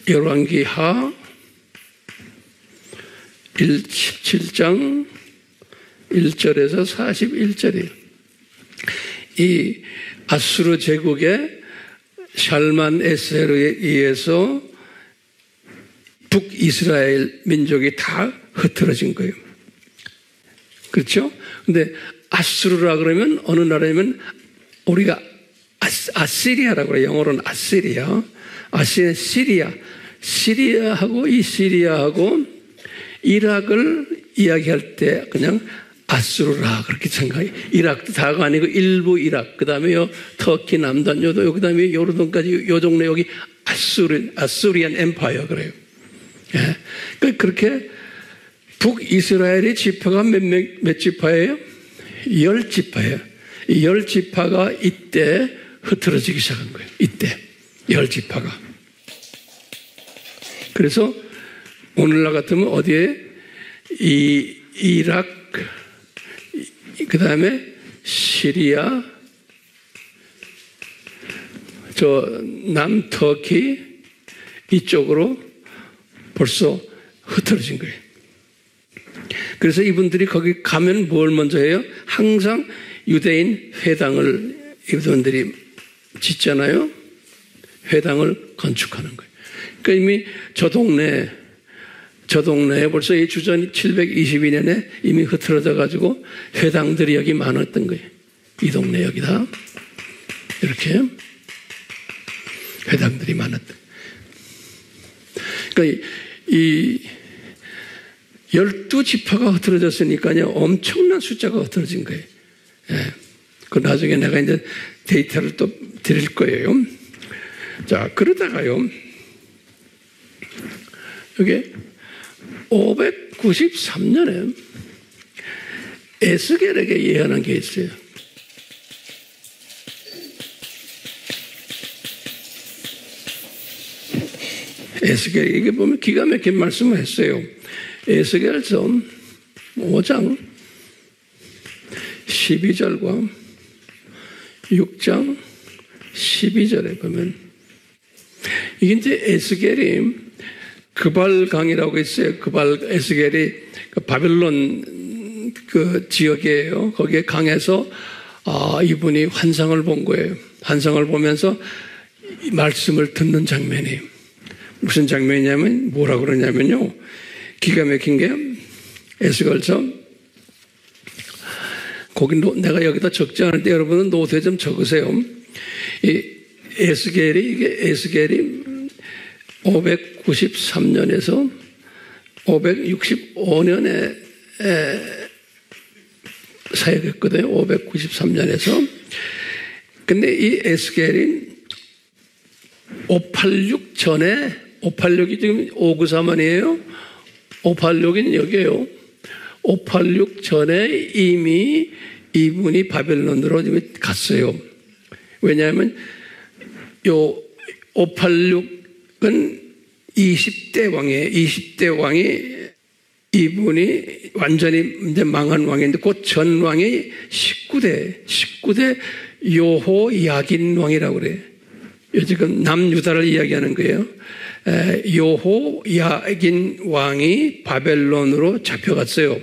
열왕기하 17장 1절에서 41절이에요. 이 아수르 제국의 샬만 에세르에 의해서 북이스라엘 민족이 다 흐트러진 거예요. 그렇죠? 근데 아수르라 그러면 어느 나라냐면 우리가 아시리아라고 그래요. 영어로는 아시리아. 시리아하고 이 시리아하고 이락을 이야기할 때 그냥 아수르라 그렇게 생각해요. 이락도 다가 아니고 일부 이락, 그 다음에 터키 남단 요도, 그 다음에 요르단까지 요 동네 여기 아수리안 엠파이어 그래요. 예. 그렇게 북이스라엘의 지파가 몇 지파예요? 10지파예요. 이 10지파가 이때 흐트러지기 시작한 거예요. 이때 10지파가. 그래서 오늘날 같으면 어디에 이락, 그 다음에 시리아, 남터키 이쪽으로 벌써 흐트러진 거예요. 그래서 이분들이 거기 가면 뭘 먼저 해요? 항상 유대인 회당을 이분들이 짓잖아요. 회당을 건축하는 거예요. 그러니까 이미 저 동네에 벌써 이 주전 722년에 이미 흐트러져 가지고 회당들이 여기 많았던 거예요. 이 동네 여기다 이렇게 회당들이 많았던. 그러니까 이 12지파가 흐트러졌으니까요, 엄청난 숫자가 흐트러진 거예요. 예. 그 나중에 내가 이제 데이터를 또 드릴 거예요. 자, 그러다가요, 여기 593년에 에스겔에게 예언한 게 있어요. 에스겔, 이게 보면 기가 막힌 말씀을 했어요. 에스겔서 5장 12절과 6장 12절에 보면 이게 이제 에스겔이 그발강이라고 있어요. 에스겔이 그 바벨론 그 지역이에요. 거기에 강에서 이분이 환상을 본 거예요. 환상을 보면서 이 말씀을 듣는 장면이 무슨 장면이냐면 뭐라고 그러냐면요. 기가 막힌 게 에스겔서 거기 내가 여기다 적지 않을 때 여러분은 노트에 좀 적으세요. 이 에스겔이 593년에서 565년에 사역했거든요. 593년에서. 근데 이 에스겔이 586 전에 586이 지금 593원이에요. 586은 여기에요. 586 전에 이미 이분이 바벨론으로 갔어요. 왜냐하면 요 586은 20대 왕이에요. 20대 왕이 이분이 완전히 이제 망한 왕인데 그 전 왕이 19대 요호야긴 왕이라고 그래요. 지금 남유다를 이야기하는 거예요. 요호야긴 왕이 바벨론으로 잡혀갔어요.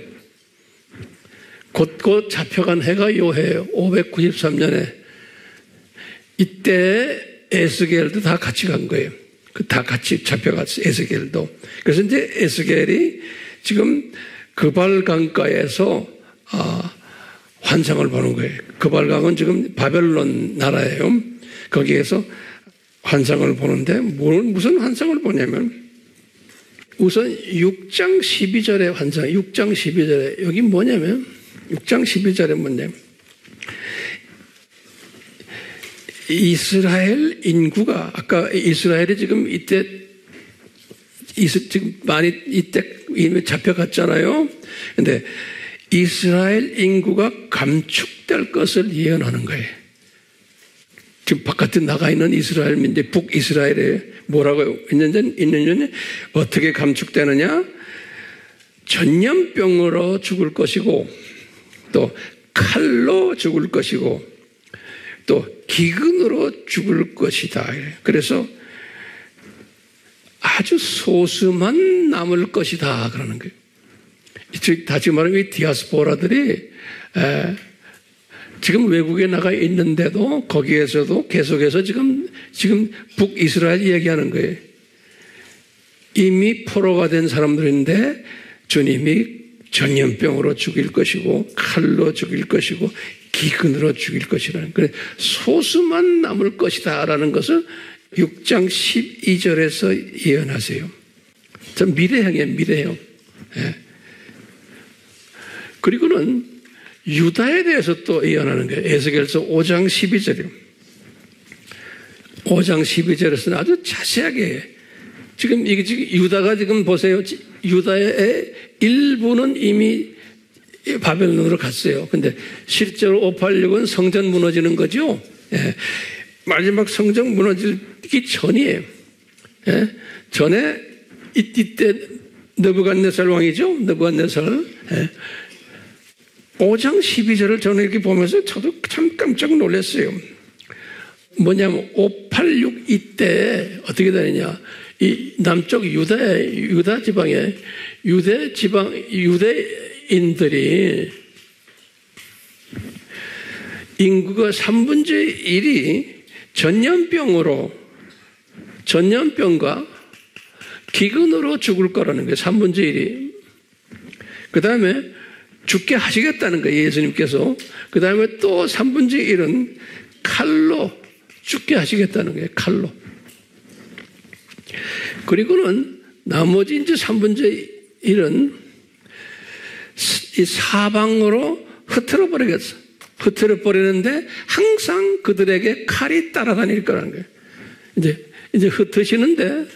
곧 잡혀간 해가 요 해예요. 593년에. 이때 에스겔도 다 같이 간 거예요. 다 같이 잡혀갔어요. 에스겔도. 그래서 이제 에스겔이 지금 그발강가에서 환상을 보는 거예요. 그발강은 지금 바벨론 나라예요. 거기에서 환상을 보는데 무슨 환상을 보냐면 우선 6장 12절의 환상, 6장 12절에 여기 뭐냐면 6장 12절에 뭐냐면 이스라엘 인구가 아까 이스라엘이 지금 이때 지금 많이 이때 이미 잡혀갔잖아요. 근데 이스라엘 인구가 감축될 것을 예언하는 거예요. 지금 바깥에 나가 있는 이스라엘 민족, 북이스라엘에 뭐라고 있는지 어떻게 감축되느냐? 전염병으로 죽을 것이고, 또 칼로 죽을 것이고, 또 기근으로 죽을 것이다. 그래서 아주 소수만 남을 것이다. 그러는 거예요. 다시 말하면 이 디아스포라들이 지금 외국에 나가 있는데도 거기에서도 계속해서 지금 북이스라엘 얘기하는 거예요. 이미 포로가 된 사람들인데 주님이 전염병으로 죽일 것이고 칼로 죽일 것이고 기근으로 죽일 것이라는, 그래 소수만 남을 것이다라는 것을 6장 12절에서 예언하세요. 전 미래형이에요, 미래형. 예. 그리고는 유다에 대해서 또 예언하는 거예요. 에스겔서 5장 12절이요. 5장 12절에서는 아주 자세하게, 지금 이게 지금 유다가 지금 보세요. 유다의 일부는 이미 바벨론으로 갔어요. 근데 실제로 586은 성전 무너지는 거죠. 예. 마지막 성전 무너지기 전이에요. 예. 전에 이때 느부갓네살 왕이죠. 느부갓네살. 예. 5장 12절을 저는 이렇게 보면서 저도 참 깜짝 놀랐어요. 뭐냐면 586 이때 어떻게 되느냐. 이 남쪽 유다 지방에 유대인들이 인구가 3분의 1이 전염병과 기근으로 죽을 거라는 거예요. 3분의 1이. 그 다음에 죽게 하시겠다는 거예요. 예수님께서. 그 다음에 또 3분의 1은 칼로 죽게 하시겠다는 거예요. 칼로. 그리고는 나머지 이제 3분의 1은 이 사방으로 흩어져 버리겠어. 흩어져 버리는데 항상 그들에게 칼이 따라다닐 거라는 거예요. 이제 흩으시는데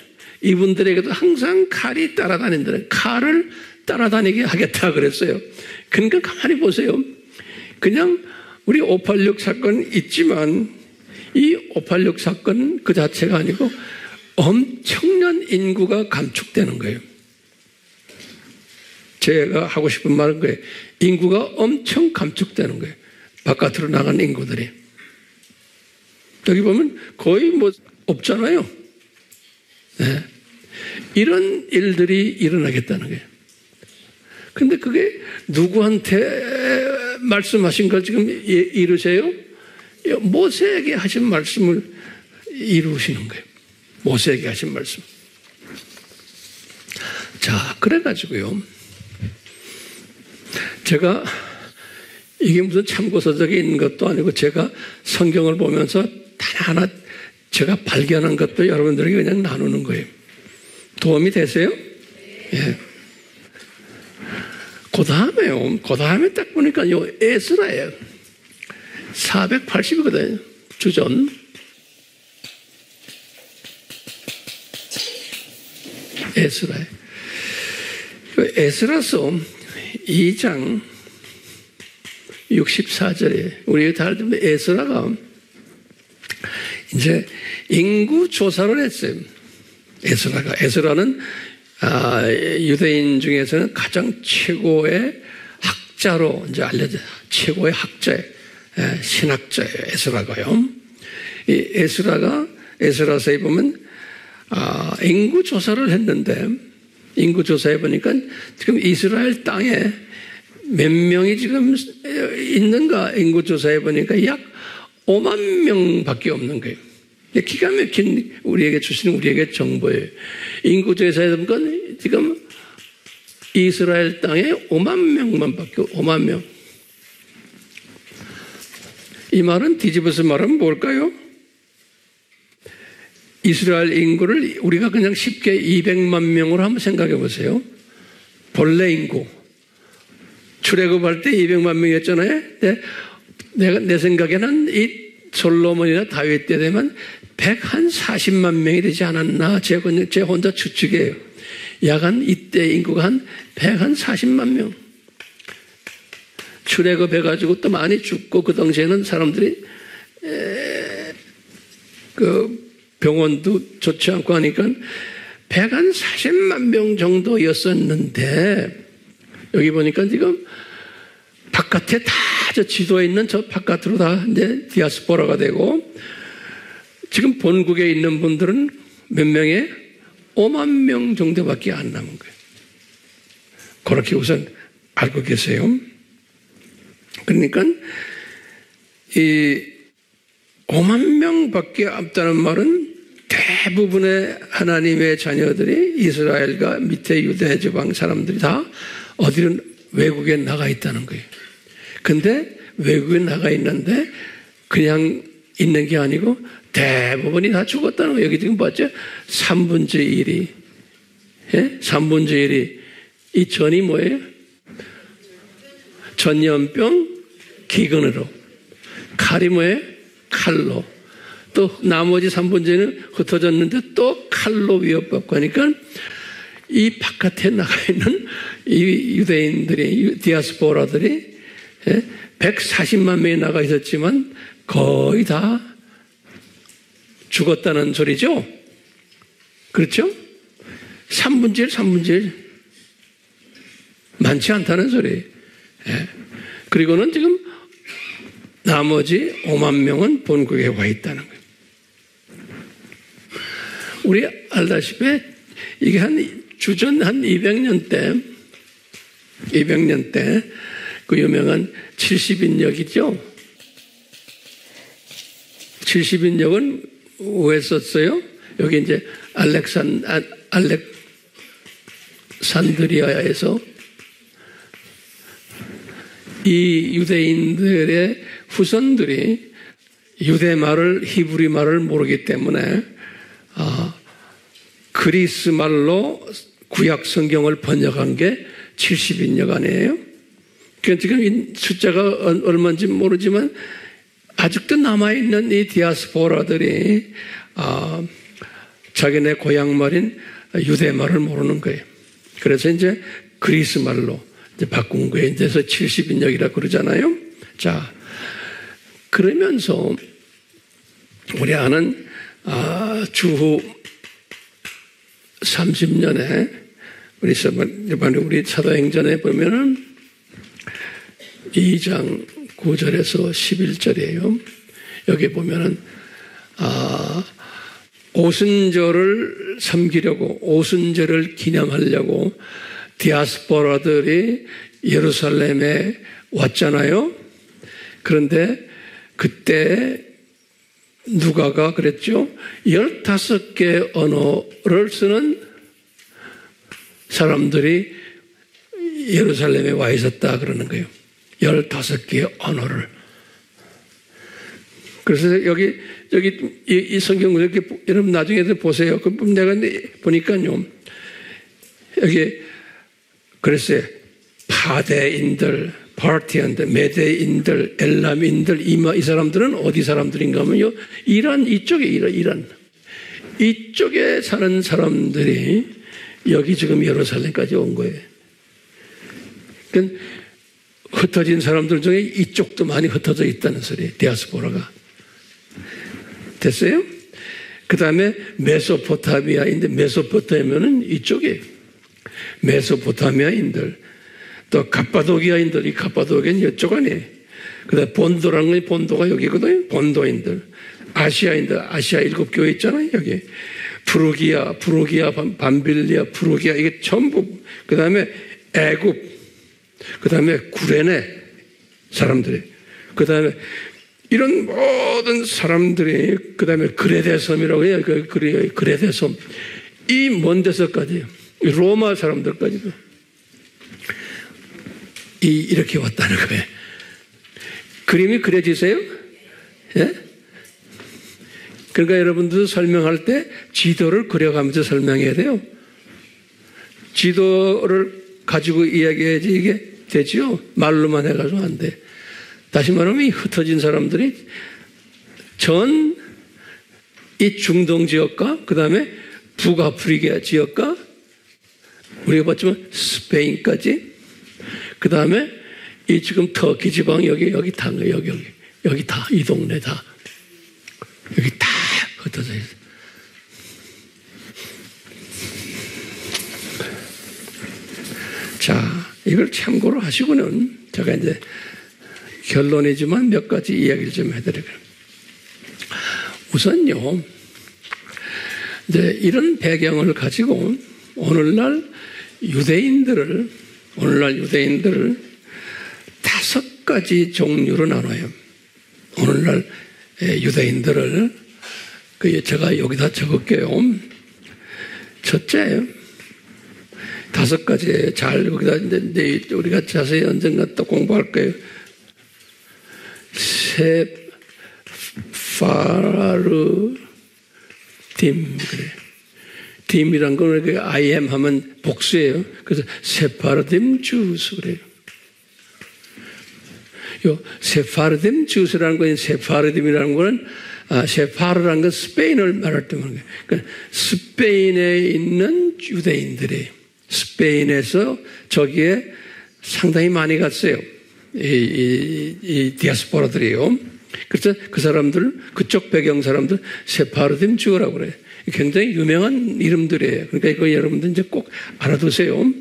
이분들에게도 항상 칼이 따라다닌다는, 칼을 따라다니게 하겠다 그랬어요. 그러니까 가만히 보세요. 그냥 우리 586 사건 있지만 이 586 사건 그 자체가 아니고 엄청난 인구가 감축되는 거예요. 제가 하고 싶은 말은 거예요. 인구가 엄청 감축되는 거예요. 바깥으로 나간 인구들이. 여기 보면 거의 뭐 없잖아요. 네. 이런 일들이 일어나겠다는 거예요. 근데 그게 누구한테 말씀하신 걸 지금 이루세요? 모세에게 하신 말씀을 이루시는 거예요. 모세에게 하신 말씀. 자, 그래가지고요. 제가 이게 무슨 참고서적이 있는 것도 아니고 제가 성경을 보면서 단 하나 제가 발견한 것도 여러분들에게 그냥 나누는 거예요. 도움이 되세요? 예. 그 다음에 딱 보니까요, 에스라예요. 480이거든요. 주전. 에스라예요. 에스라서 2장 64절에 우리 다 알던 에스라가 이제 인구 조사를 했어요. 에스라는 유대인 중에서는 가장 최고의 학자로 이제 알려져요. 최고의 학자예요. 신학자예요. 에스라가요. 이 에스라서에 보면 인구 조사를 했는데 인구 조사해 보니까 지금 이스라엘 땅에 몇 명이 지금 있는가 인구 조사해 보니까 약 5만 명밖에 없는 거예요. 기가 막힌 우리에게 정보예요. 인구 조사해 보니까 지금 이스라엘 땅에 5만 명만 밖에 5만 명. 이 말은 뒤집어서 말하면 뭘까요? 이스라엘 인구를 우리가 그냥 쉽게 200만 명으로 한번 생각해 보세요. 본래 인구. 출애굽할 때 200만 명이었잖아요. 내 생각에는 이 솔로몬이나 다윗 때 되면 140만 명이 되지 않았나. 제 혼자 추측이에요. 약간 이때 인구가 한 140만 명. 출애굽해가지고 또 많이 죽고 그 당시에는 사람들이 병원도 좋지 않고 하니까 140만 명 정도였었는데 여기 보니까 지금 바깥에 다 저 지도에 있는 저 바깥으로 다 이제 디아스포라가 되고 지금 본국에 있는 분들은 몇 명에 5만 명 정도밖에 안 남은 거예요. 그렇게 우선 알고 계세요. 그러니까 이 5만 명밖에 없다는 말은 대부분의 하나님의 자녀들이 이스라엘과 밑에 유대 지방 사람들이 다 어디로 외국에 나가 있다는 거예요. 근데 외국에 나가 있는데 그냥 있는 게 아니고 대부분이 다 죽었다는 거예요. 여기 지금 봤죠? 3분의 1이. 예? 3분의 1이. 이 전이 뭐예요? 전염병, 기근으로. 칼이 뭐예요? 칼로. 또 나머지 3분의 1은 흩어졌는데 또 칼로 위협받고 하니까 이 바깥에 나가 있는 이 유대인들이, 디아스포라들이 140만 명이 나가 있었지만 거의 다 죽었다는 소리죠? 그렇죠? 3분의 1, 3분의 1. 많지 않다는 소리예요. 그리고는 지금 나머지 5만 명은 본국에 와 있다는 거예요. 우리 알다시피 이게 주전 한 200년 때 그 유명한 70인역이죠. 70인역은 왜 썼어요? 여기 이제 알렉산드리아에서 이 유대인들의 후손들이 유대 말을, 히브리 말을 모르기 때문에 그리스 말로 구약 성경을 번역한 게 70인역 아니에요? 그러니까 지금 이 숫자가 얼마인지 모르지만 아직도 남아있는 이 디아스포라들이 자기네 고향 말인 유대 말을 모르는 거예요. 그래서 이제 그리스 말로 이제 바꾼 거예요. 그래서 70인역이라 그러잖아요. 자, 그러면서 우리 아는 주후 30년에 우리 사도행전에 보면은 2장 9절에서 11절이에요. 여기 보면은 오순절을 섬기려고, 오순절을 기념하려고 디아스포라들이 예루살렘에 왔잖아요. 그런데 그때 누가가 그랬죠. 15개 언어를 쓰는 사람들이 예루살렘에 와 있었다 그러는 거예요. 15개의 언어를. 그래서 여기 이 성경 이렇게 여러분 나중에 보세요. 그 내가 보니까요. 여기 그랬어요. 파데인들, 파르티안들, 메데인들, 엘람인들, 이 사람들은 어디 사람들인가 하면요. 이란 이쪽에 이란. 이쪽에 사는 사람들이 여기 지금 예루살렘까지 온 거예요. 그러니까 흩어진 사람들 중에 이쪽도 많이 흩어져 있다는 소리예요. 디아스포라가. 됐어요? 그 다음에 메소포타미아인데 메소포타미아는 이쪽이에요. 메소포타미아인들. 또 갑바도기아인들. 이 갑바도기아는 이쪽 아니에요. 그 다음에 본도라는 건 본도가 여기거든요. 본도인들. 아시아인들. 아시아 7교회 있잖아요. 여기. 프루기아, 밤빌리아, 프루기아. 이게 전부. 그 다음에 애굽. 그 다음에 구레네 사람들이. 그 다음에 이런 모든 사람들이, 그 다음에 그레데 섬이라고 해요. 그레데 섬. 이 먼 데서까지, 로마 사람들까지도 이렇게 왔다는 거예요. 그림이 그려지세요? 예? 그러니까 여러분들 설명할 때 지도를 그려가면서 설명해야 돼요. 지도를 가지고 이야기해야지 이게 되죠. 말로만 해가지고 안 돼. 다시 말하면 이 흩어진 사람들이 이 중동 지역과 그 다음에 북아프리카 지역과 우리가 봤지만 스페인까지 그 다음에 이 지금 터키 지방 여기 다 여기 다 이 동네 다 여기 다 흩어져 있어. 자, 이걸 참고로 하시고는 제가 이제 결론이지만 몇 가지 이야기를 좀 해드릴게요. 우선요, 이제 이런 배경을 가지고 오늘날 유대인들을 5가지 종류로 나눠요. 오늘날 유대인들을 제가 여기다 적을게요. 첫째, 5가지 잘 거기다 이제 우리가 자세히 언젠가 또 공부할 거예요. 세파르딤 그래. 딤이란 건 I am 하면 복수예요. 그래서 세파르딤 주스 그래요. 요 세파르딤 주스라는 건 세파르딤이라는 거는 세파르라는 건 스페인을 말할 때 말하는 거예요. 그러니까 스페인에 있는 유대인들이 스페인에서 저기에 상당히 많이 갔어요. 이 디아스포라들이요. 그래서 그 사람들, 그쪽 배경 사람들 세파르딤 주라고 그래요. 굉장히 유명한 이름들이에요. 그러니까 이거 여러분들 이제 꼭 알아두세요.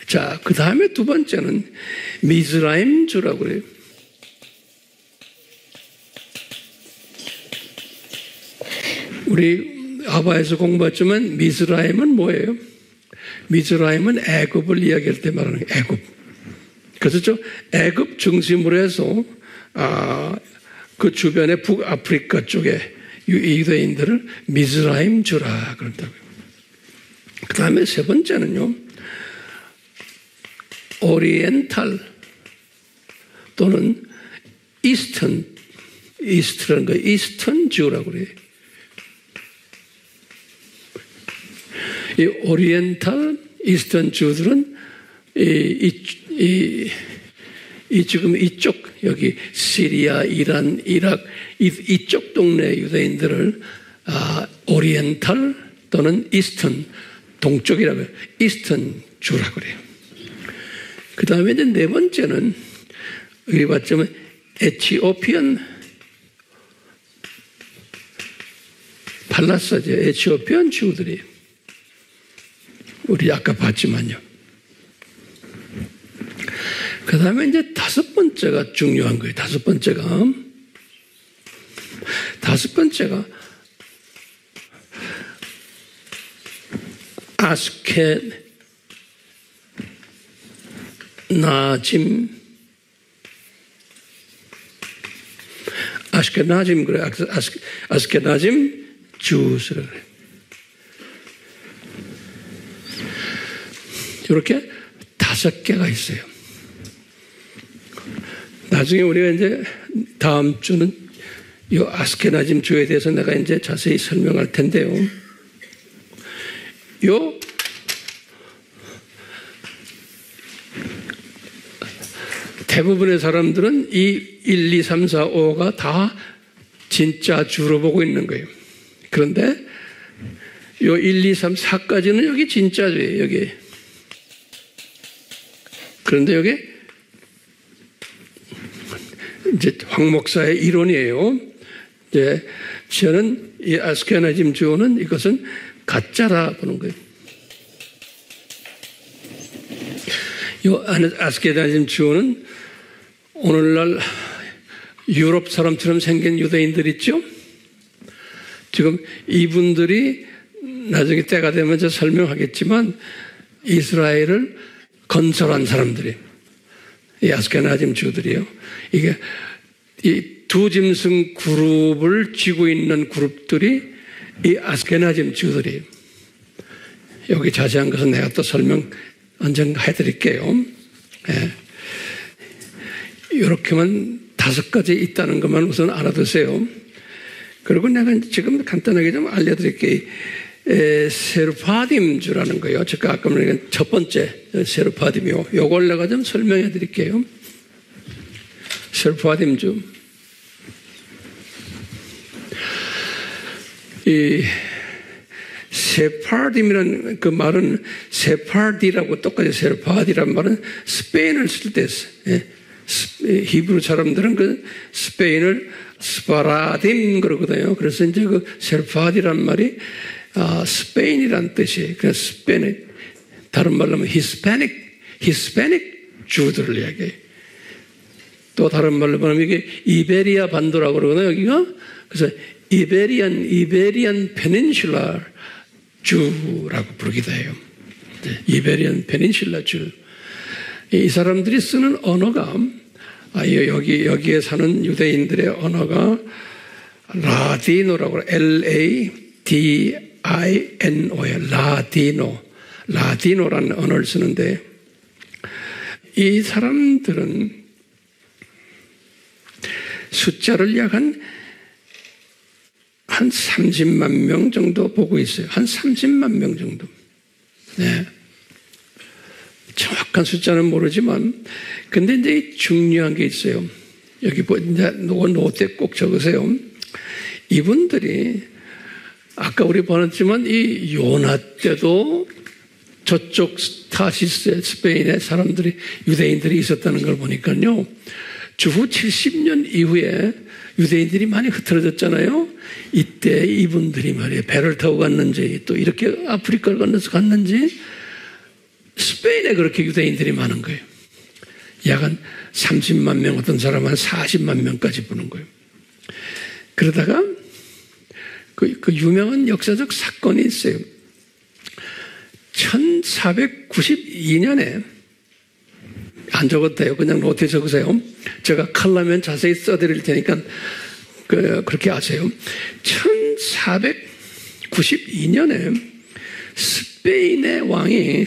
자, 그 다음에 두 번째는 미즈라임 주라고 그래요. 우리 아바에서 공부했지만 미즈라임은 뭐예요? 미즈라임은 애굽을 이야기할 때 말하는 거예요. 애굽. 그래서 애굽 중심으로 해서 그 주변의 북아프리카 쪽에 유대인들을 미즈라임 주라 그런다고요. 그 다음에 세 번째는요, 오리엔탈 또는 이스트라는 거 이스턴 주라고 그래요. 이 오리엔탈 이스턴 주들은 지금 이쪽 여기 시리아, 이란, 이락 이쪽 동네 유대인들을 오리엔탈 또는 이스턴 동쪽이라고 해요. 이스턴 주라고 그래요. 그 다음에 이제 네 번째는 여기 봤지만 에티오피안 팔라사죠. 에티오피안 주들이에요. 우리 아까 봤지만요. 그 다음에 이제 다섯 번째가 중요한 거예요. 다섯 번째가 아스케나짐 그래. 아스케나짐 주스라 그래. 이렇게 5개가 있어요. 나중에 우리가 이제 다음 주는 이 아스케나짐 주에 대해서 내가 이제 자세히 설명할 텐데요. 요 대부분의 사람들은 이 1, 2, 3, 4, 5가 다 진짜 주로 보고 있는 거예요. 그런데 요 1, 2, 3, 4까지는 여기 진짜 주예요. 여기. 그런데 여기 이제 황 목사의 이론이에요. 이제 저는 이 아스케나짐 주는 이것은 가짜라 보는 거예요. 이 아스케나짐 주는 오늘날 유럽 사람처럼 생긴 유대인들 있죠? 지금 이분들이 나중에 때가 되면 제가 설명하겠지만 이스라엘을 건설한 사람들이 이 아스케나짐 주들이요. 이게 이 두 짐승 그룹을 쥐고 있는 그룹들이 이 아스케나짐 주들이에요. 여기 자세한 것은 내가 또 설명 언젠가 해드릴게요. 예. 이렇게만 5가지 있다는 것만 우선 알아두세요. 그리고 내가 지금 간단하게 좀 알려드릴게요. 세르파딤주라는 거예요. 제가 아까 말한 첫 번째 세르파딤이요. 요걸 내가 좀 설명해 드릴게요. 세르파딤주. 이 세파르딤이라는 그 말은 세파르디라고 똑같이 세르파디라는 말은 스페인을 쓸 때 써요. 히브리 사람들은 그 스페인을 스파라딤 그러거든요. 그래서 이제 그 세르파디라는 말이 스페인이라는 뜻이에요. 그래서 스페인, 다른 말로 하면 히스패닉 주들을 이야기해요. 또 다른 말로 하면 이게 이베리아 반도라고 그러거든요, 여기가. 그래서 이베리안 페닌슐라 주라고 부르기도 해요. 이베리안 페닌슐라 주. 이 사람들이 쓰는 언어가, 여기에 사는 유대인들의 언어가 라디노라고, LADINO예요. 라디노라는 언어를 쓰는데 이 사람들은 숫자를 약 한 30만 명 정도 보고 있어요. 한 30만 명 정도. 네. 정확한 숫자는 모르지만, 근데 이제 중요한 게 있어요. 여기 이제 노트에 꼭 적으세요. 이분들이 아까 우리 보았지만 이 요나 때도 저쪽 타시스 스페인의 사람들이 유대인들이 있었다는 걸 보니까요. 주후 70년 이후에 유대인들이 많이 흩어졌잖아요. 이때 이분들이 말이에요. 배를 타고 갔는지 또 이렇게 아프리카를 건너서 갔는지 스페인에 그렇게 유대인들이 많은 거예요. 약 한 30만 명, 어떤 사람은 한 40만 명까지 보는 거예요. 그러다가 그 유명한 역사적 사건이 있어요. 1492년에 안 적어도 돼요. 그냥 노트에 적으세요. 제가 칼라면 자세히 써드릴 테니까 그렇게 아세요. 1492년에 스페인 왕이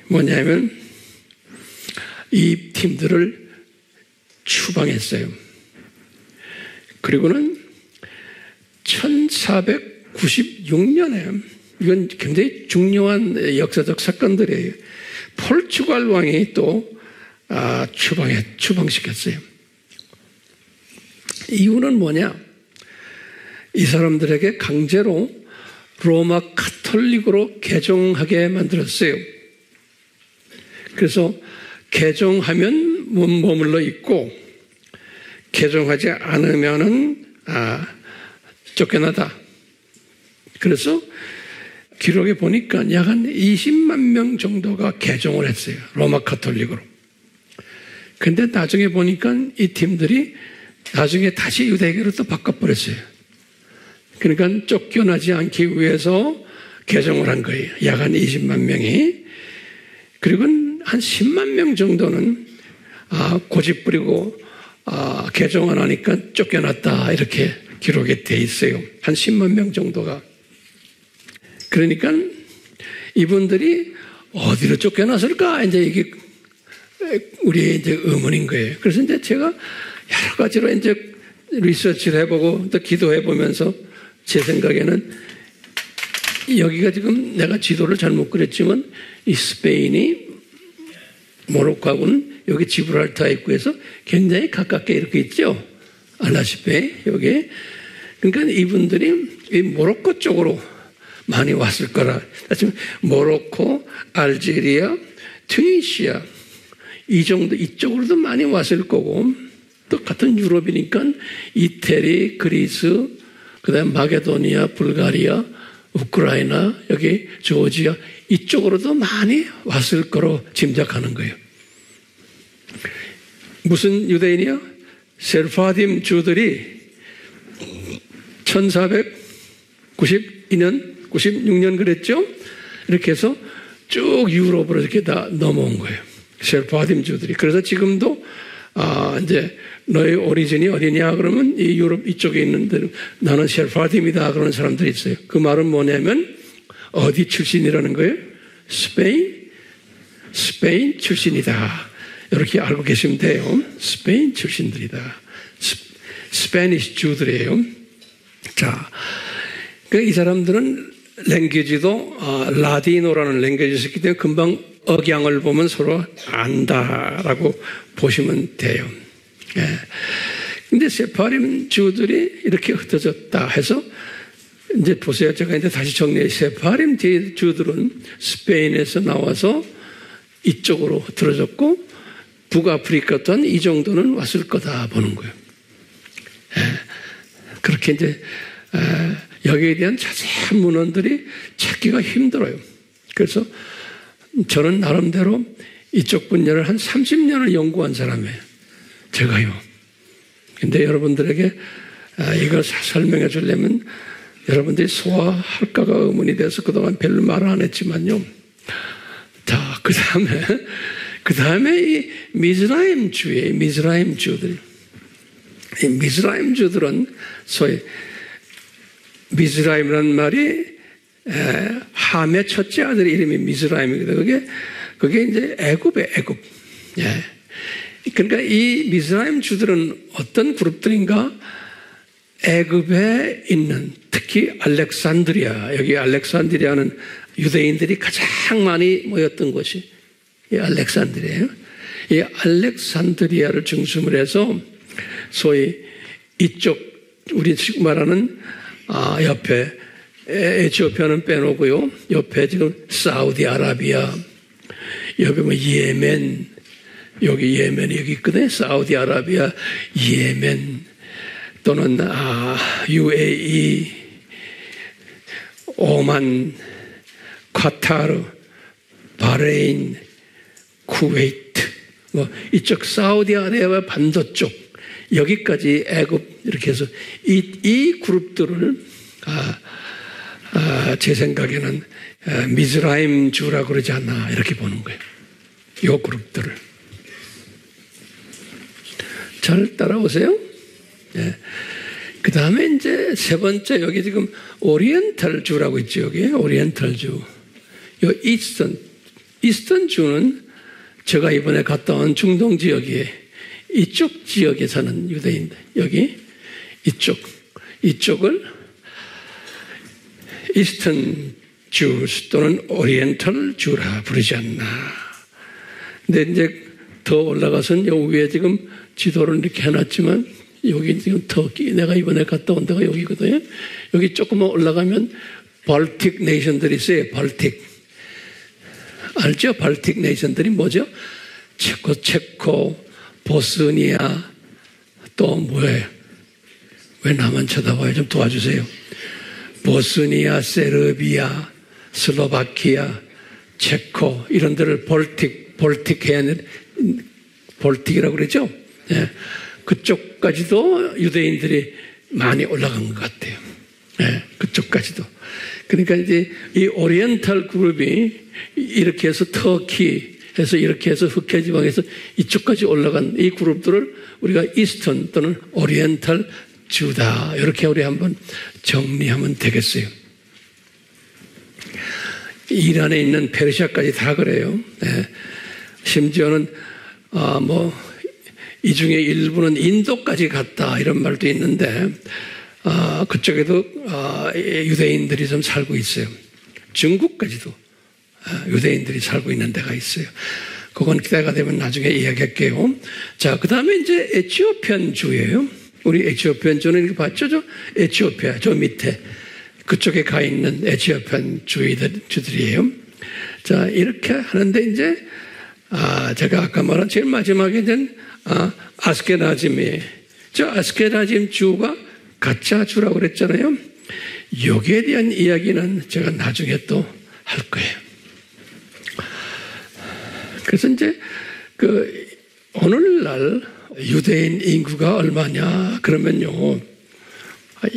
뭐냐면 이 팀들을 추방했어요. 그리고는 1496년에 이건 굉장히 중요한 역사적 사건들이에요. 포르투갈 왕이 또 추방시켰어요. 이유는 뭐냐? 이 사람들에게 강제로 로마 카톨릭으로 개종하게 만들었어요. 그래서 개종하면 머물러 있고 개종하지 않으면은 쫓겨나다. 그래서 기록에 보니까 약 한 20만 명 정도가 개종을 했어요. 로마 카톨릭으로. 근데 나중에 보니까 이 팀들이 나중에 다시 유대교로 또 바꿔버렸어요. 그러니까 쫓겨나지 않기 위해서 개종을 한 거예요. 약 한 20만 명이. 그리고 한 10만 명 정도는 고집 부리고 개종 안 하니까 쫓겨났다 이렇게 기록이 돼 있어요. 한 10만 명 정도가. 그러니까 이분들이 어디로 쫓겨났을까? 이제 이게 우리의 이제 의문인 거예요. 그래서 이제 제가 여러 가지로 이제 리서치를 해보고 또 기도해보면서 제 생각에는 여기가 지금 내가 지도를 잘못 그렸지만 이 스페인이 모로코하고는 여기 지브랄타 입구에서 굉장히 가깝게 이렇게 있죠. 알다시피 여기. 그러니까 이분들이 이 모로코 쪽으로 많이 왔을 거라. 모로코, 알제리아, 튀니시아 이 정도 이쪽으로도 많이 왔을 거고 또 같은 유럽이니까 이태리, 그리스, 그다음 마게도니아, 불가리아, 우크라이나, 여기 조지아 이쪽으로도 많이 왔을 거로 짐작하는 거예요. 무슨 유대인이요? 세르파딤 주들이 1492년 96년 그랬죠? 이렇게 해서 쭉 유럽으로 이렇게 다 넘어온 거예요. 세르파딤 주들이. 그래서 지금도 이제 너의 오리진이 어디냐 그러면 이 유럽 이쪽에 있는데 나는 세르파딤이다 그러는 사람들이 있어요. 그 말은 뭐냐면 어디 출신이라는 거예요? 스페인 출신이다. 이렇게 알고 계시면 돼요. 스페인 출신들이다. 스페니시 주들이에요. 자, 이 사람들은 랭귀지도 라디노라는 랭귀지를 썼기 때문에 금방 억양을 보면 서로 안다라고 보시면 돼요. 근데 세파림 주들이 이렇게 흩어졌다 해서 이제 보세요. 제가 이제 다시 정리해. 세파림 주들은 스페인에서 나와서 이쪽으로 흩어졌고 북아프리카 또한 이 정도는 왔을 거다 보는 거예요. 그렇게 이제 여기에 대한 자세한 문헌들이 찾기가 힘들어요. 그래서 저는 나름대로 이쪽 분야를 한 30년을 연구한 사람이에요. 제가요. 근데 여러분들에게 이걸 설명해 주려면 여러분들이 소화할까가 의문이 돼서 그동안 별로 말을 안 했지만요. 자, 그 다음에 이 미즈라임 주들이. 이 미즈라임 주들은 소위 미즈라임이라는 말이 함의 첫째 아들 이름이 미스라임이거든요. 그게 이제 애굽이에요, 애굽. 예. 그러니까 이 미스라임 주들은 어떤 그룹들인가? 애굽에 있는 특히 알렉산드리아, 여기 알렉산드리아는 유대인들이 가장 많이 모였던 곳이 이 알렉산드리아예요. 이 알렉산드리아를 중심으로 해서 소위 이쪽 우리 지금 말하는 옆에 에티오피아는 빼놓고요. 옆에 지금 사우디아라비아, 옆에 뭐 예멘, 여기 예멘이 여기 있거든요. 사우디아라비아, 예멘 또는 UAE, 오만, 카타르, 바레인, 쿠웨이트, 뭐 이쪽 사우디아라비아 반도 쪽 여기까지 애굽 이렇게 해서 이 그룹들을 제 생각에는 미즈라임 주라고 그러지 않나 이렇게 보는 거예요. 이 그룹들을 잘 따라오세요. 네. 그 다음에 이제 세 번째 여기 지금 오리엔탈 주라고 있죠. 여기 오리엔탈 주. 이 이스턴 주는 제가 이번에 갔다 온 중동 지역에 이쪽 지역에 사는 유대인들 여기 이쪽을 이스턴 주 또는 오리엔탈 주라 부르지 않나. 근데 이제 더 올라가서는 여기 위에 지금 지도를 이렇게 해놨지만 여기 지금 터키 내가 이번에 갔다 온 데가 여기거든요. 여기 조금만 올라가면 발틱 네이션들이 있어요. 발틱 알죠? 발틱 네이션들이 뭐죠? 체코, 보스니아 또 뭐예요? 왜 나만 쳐다봐요? 좀 도와주세요. 보스니아, 세르비아, 슬로바키아, 체코 이런 데를 볼틱이라고 그러죠? 예. 그쪽까지도 유대인들이 많이 올라간 것 같아요. 예. 그쪽까지도. 그러니까 이제 이 오리엔탈 그룹이 이렇게 해서 터키 해서 이렇게 해서 흑해 지방에서 이쪽까지 올라간 이 그룹들을 우리가 이스턴 또는 오리엔탈 주다. 이렇게 우리 한번 정리하면 되겠어요. 이란에 있는 페르시아까지 다 그래요. 네. 심지어는 이 중에 일부는 인도까지 갔다 이런 말도 있는데 그쪽에도 유대인들이 좀 살고 있어요. 중국까지도 유대인들이 살고 있는 데가 있어요. 그건 기대가 되면 나중에 이야기할게요. 자, 그 다음에 이제 에티오피안 주예요. 우리 에티오피안 주는 이렇게 봤죠? 에티오피아, 저 밑에. 그쪽에 가 있는 에티오피안 주들이에요. 자, 이렇게 하는데 이제, 제가 아까 말한 제일 마지막에 된, 아스케나즘이, 저 아스케나즘 주가 가짜 주라고 그랬잖아요. 여기에 대한 이야기는 제가 나중에 또 할 거예요. 그래서 이제, 오늘날 유대인 인구가 얼마냐? 그러면요,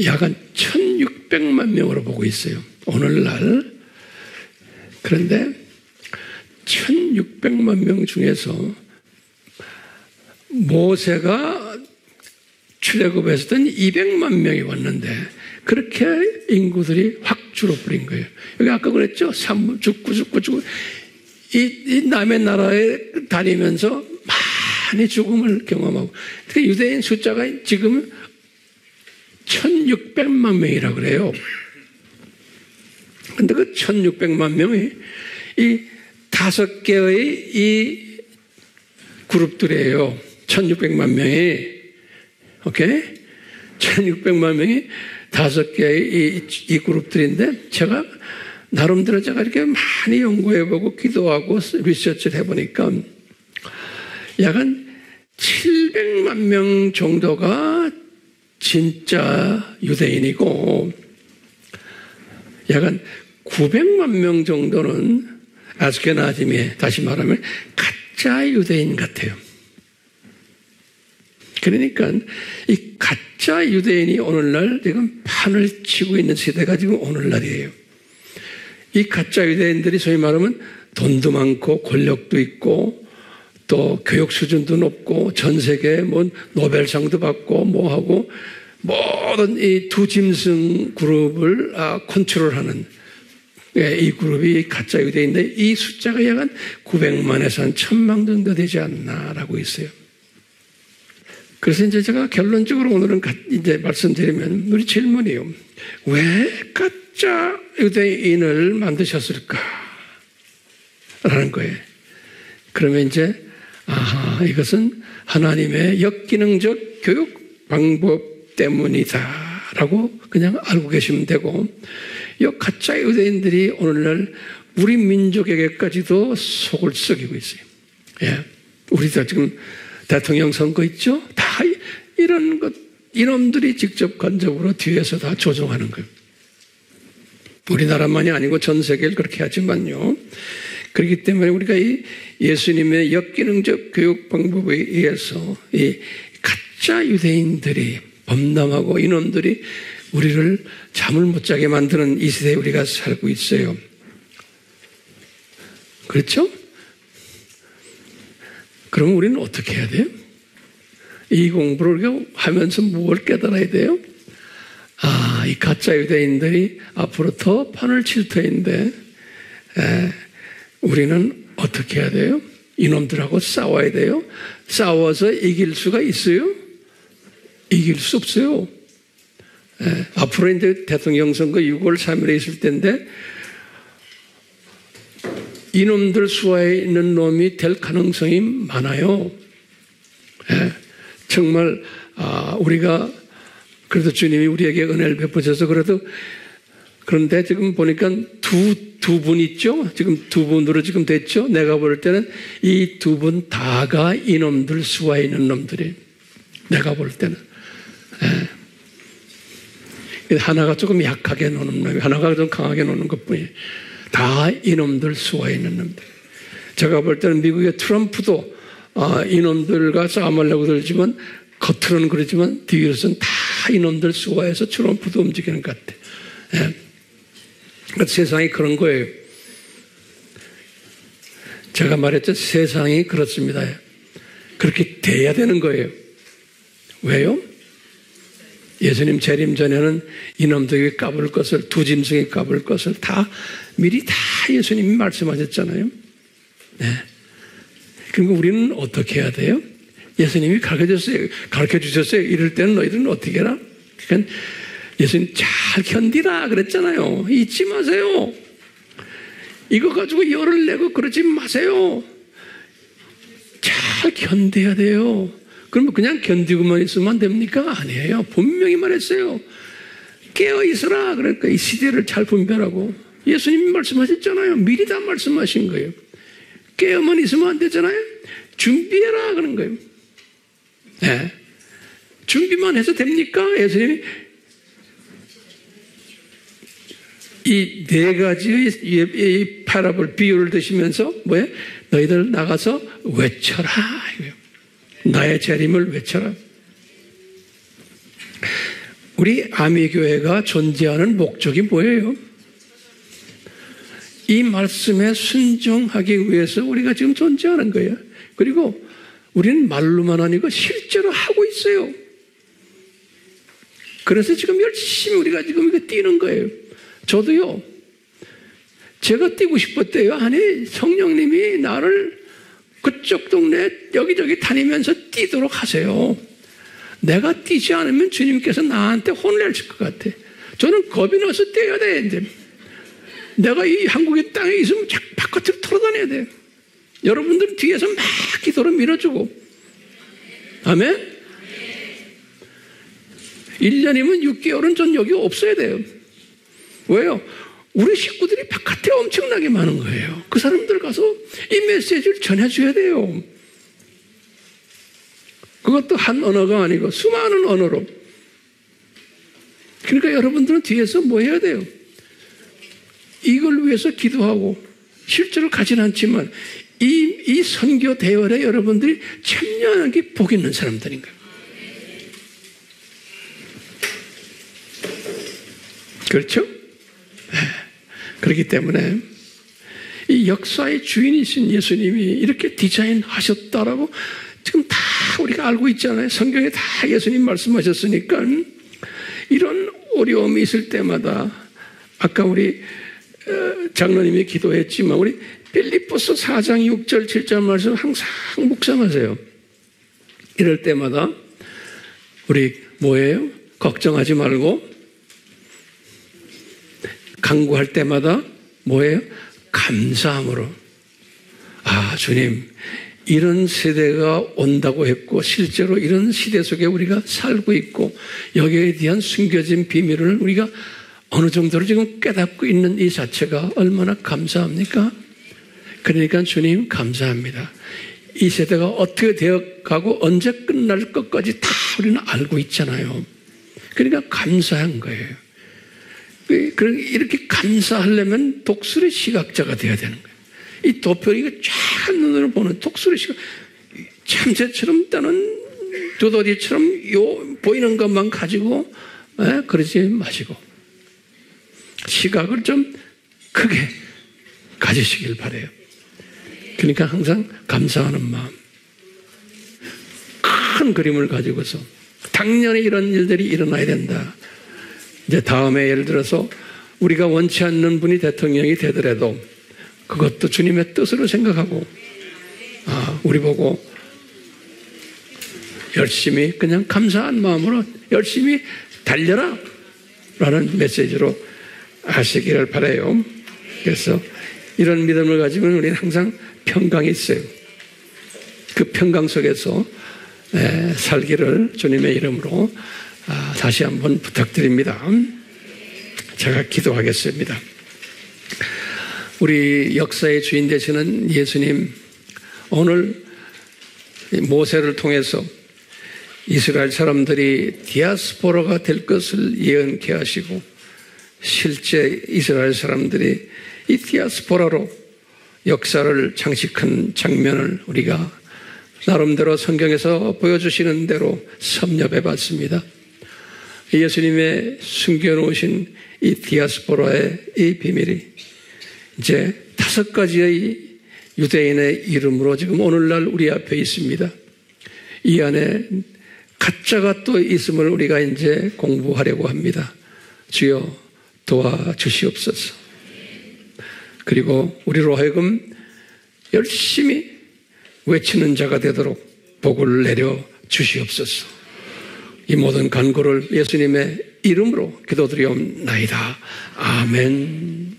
약 한 1600만 명으로 보고 있어요. 오늘날. 그런데 1600만 명 중에서 모세가 출애굽했을 때는 200만 명이 왔는데 그렇게 인구들이 확 줄어버린 거예요. 여기 아까 그랬죠? 죽고. 이 남의 나라에 다니면서 많이 죽음을 경험하고. 그러니까 유대인 숫자가 지금 1600만 명이라고 그래요. 근데 그 1600만 명이 이 5개의 이 그룹들이에요. 1600만 명이. 오케이? 1600만 명이 5개의 이 그룹들인데 제가 나름대로 제가 이렇게 많이 연구해보고 기도하고 리서치를 해보니까 약 한 700만 명 정도가 진짜 유대인이고 약 한 900만 명 정도는 아스케나즘의 다시 말하면 가짜 유대인 같아요. 그러니까 이 가짜 유대인이 오늘날 지금 판을 치고 있는 시대가 지금 오늘날이에요. 이 가짜 유대인들이 소위 말하면 돈도 많고 권력도 있고 또 교육 수준도 높고 전 세계에 뭐 노벨상도 받고 뭐 하고, 모든 이 두 짐승 그룹을 컨트롤하는, 이 그룹이 가짜 유대인데 이 숫자가 약 한 900만에서 한 1000만 정도 되지 않나라고 있어요. 그래서 이제 제가 결론적으로 오늘은 이제 말씀드리면 우리 질문이에요. 왜 가짜 유대인을 만드셨을까? 라는 거예요. 그러면 이제 이것은 하나님의 역기능적 교육 방법 때문이다 라고 그냥 알고 계시면 되고, 이 가짜 유대인들이 오늘날 우리 민족에게까지도 속을 썩이고 있어요. 예. 우리도 지금 대통령 선거 있죠? 다 이런 것, 이놈들이 직접 간접으로 뒤에서 다 조종하는 거예요. 우리나라만이 아니고 전 세계를 그렇게 하지만요. 그렇기 때문에 우리가 이 예수님의 역기능적 교육 방법에 의해서 이 가짜 유대인들이 범람하고 이놈들이 우리를 잠을 못 자게 만드는 이 시대에 우리가 살고 있어요. 그렇죠? 그럼 우리는 어떻게 해야 돼요? 이 공부를 하면서 무엇을 깨달아야 돼요? 이 가짜 유대인들이 앞으로 더 판을 칠 터인데 우리는 어떻게 해야 돼요? 이놈들하고 싸워야 돼요? 싸워서 이길 수가 있어요? 이길 수 없어요. 앞으로 이제 대통령 선거 6월 3일에 있을 텐데 이놈들 수하에 있는 놈이 될 가능성이 많아요. 정말 우리가 그래도 주님이 우리에게 은혜를 베푸셔서 그런데 지금 보니까 두 분 있죠? 지금 두 분으로 지금 됐죠? 내가 볼 때는 이 두 분 다가 이놈들 수하에 있는 놈들이, 내가 볼 때는. 하나가 조금 약하게 노는 놈이, 하나가 좀 강하게 노는 것뿐이에요. 다 이놈들 수하에 있는 놈들. 제가 볼 때는 미국의 트럼프도 이놈들과 싸움하려고 들지만 겉으로는 그러지만 뒤로서는 다 이놈들 수하에서 트럼프도 움직이는 것 같아요. 그러니까 세상이 그런 거예요. 제가 말했죠. 세상이 그렇습니다. 그렇게 돼야 되는 거예요. 왜요? 예수님 재림 전에는 이놈들이 까불 것을, 두 짐승이 까불 것을 다 미리 다 예수님이 말씀하셨잖아요. 네. 그리고 우리는 어떻게 해야 돼요? 예수님이 가르쳐 주셨어요. 이럴 때는 너희들은 어떻게 해라? 그러니까 예수님 잘 견디라 그랬잖아요. 잊지 마세요. 이거 가지고 열을 내고 그러지 마세요. 잘 견뎌야 돼요. 그러면 그냥 견디고만 있으면 안 됩니까? 아니에요. 분명히 말했어요. 깨어 있으라. 그러니까 이 시대를 잘 분별하고. 예수님이 말씀하셨잖아요. 미리 다 말씀하신 거예요. 깨어만 있으면 안 되잖아요. 준비해라. 그런 거예요. 네. 준비만 해서 됩니까? 예수님이 이 네 가지의 이 파라볼 비유를 드시면서 뭐예요? 너희들 나가서 외쳐라. 나의 재림을 외쳐라. 우리 아미교회가 존재하는 목적이 뭐예요? 이 말씀에 순종하기 위해서 우리가 지금 존재하는 거예요. 그리고 우리는 말로만 아니고 실제로 하고 있어요. 그래서 지금 열심히 우리가 지금 이거 뛰는 거예요. 저도요. 제가 뛰고 싶었대요. 아니 성령님이 나를 그쪽 동네 여기저기 다니면서 뛰도록 하세요. 내가 뛰지 않으면 주님께서 나한테 혼을 내실 것 같아. 저는 겁이 나서 뛰어야 돼. 이제. 내가 이 한국의 땅에 있으면 자꾸 바깥으로 털어다녀야 돼. 여러분들은 뒤에서 막 기도로 밀어주고. 아멘? 1년이면 6개월은 전 여기 없어야 돼요. 왜요? 우리 식구들이 바깥에 엄청나게 많은 거예요. 그 사람들 가서 이 메시지를 전해줘야 돼요. 그것도 한 언어가 아니고 수많은 언어로. 그러니까 여러분들은 뒤에서 뭐 해야 돼요? 이걸 위해서 기도하고 실제로 가진 않지만 이 선교 대열에 여러분들이 참여하는 게 복 있는 사람들인 거예요. 그렇죠? 네. 그렇기 때문에 이 역사의 주인이신 예수님이 이렇게 디자인하셨다라고 지금 다 우리가 알고 있잖아요. 성경에 다 예수님 말씀하셨으니까 이런 어려움이 있을 때마다 아까 우리 장로님이 기도했지만 우리 빌립보서 4장 6절 7절 말씀 항상 묵상하세요. 이럴 때마다 우리 뭐예요? 걱정하지 말고 간구할 때마다 뭐예요? 감사함으로. 아, 주님, 이런 세대가 온다고 했고 실제로 이런 시대 속에 우리가 살고 있고 여기에 대한 숨겨진 비밀을 우리가 어느 정도로 지금 깨닫고 있는 이 자체가 얼마나 감사합니까? 그러니까 주님 감사합니다. 이 세대가 어떻게 되어가고 언제 끝날 것까지 다 우리는 알고 있잖아요. 그러니까 감사한 거예요. 이렇게 감사하려면 독수리 시각자가 되어야 되는 거예요. 이 도표리가 쫙 눈으로 보는 독수리 시각, 참새처럼 따는 두더지처럼 보이는 것만 가지고 그러지 마시고 시각을 좀 크게 가지시길 바라요. 그러니까 항상 감사하는 마음, 큰 그림을 가지고서 당연히 이런 일들이 일어나야 된다. 이제 다음에 예를 들어서 우리가 원치 않는 분이 대통령이 되더라도 그것도 주님의 뜻으로 생각하고 우리 보고 열심히 그냥 감사한 마음으로 열심히 달려라 라는 메시지로 하시기를 바라요. 그래서 이런 믿음을 가지면 우리는 항상 평강이 있어요. 그 평강 속에서 살기를 주님의 이름으로 다시 한번 부탁드립니다. 제가 기도하겠습니다. 우리 역사의 주인 되시는 예수님, 오늘 모세를 통해서 이스라엘 사람들이 디아스포라가 될 것을 예언케 하시고 실제 이스라엘 사람들이 이 디아스포라로 역사를 장식한 장면을 우리가 나름대로 성경에서 보여주시는 대로 섭렵해 봤습니다. 예수님의 숨겨놓으신 이 디아스포라의 이 비밀이 이제 5가지의 유대인의 이름으로 지금 오늘날 우리 앞에 있습니다. 이 안에 가짜가 또 있음을 우리가 이제 공부하려고 합니다. 주여 도와주시옵소서. 그리고 우리로 하여금 열심히 외치는 자가 되도록 복을 내려 주시옵소서. 이 모든 간구를 예수님의 이름으로 기도드리옵나이다. 아멘.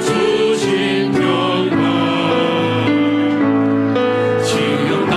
주신 평화 지금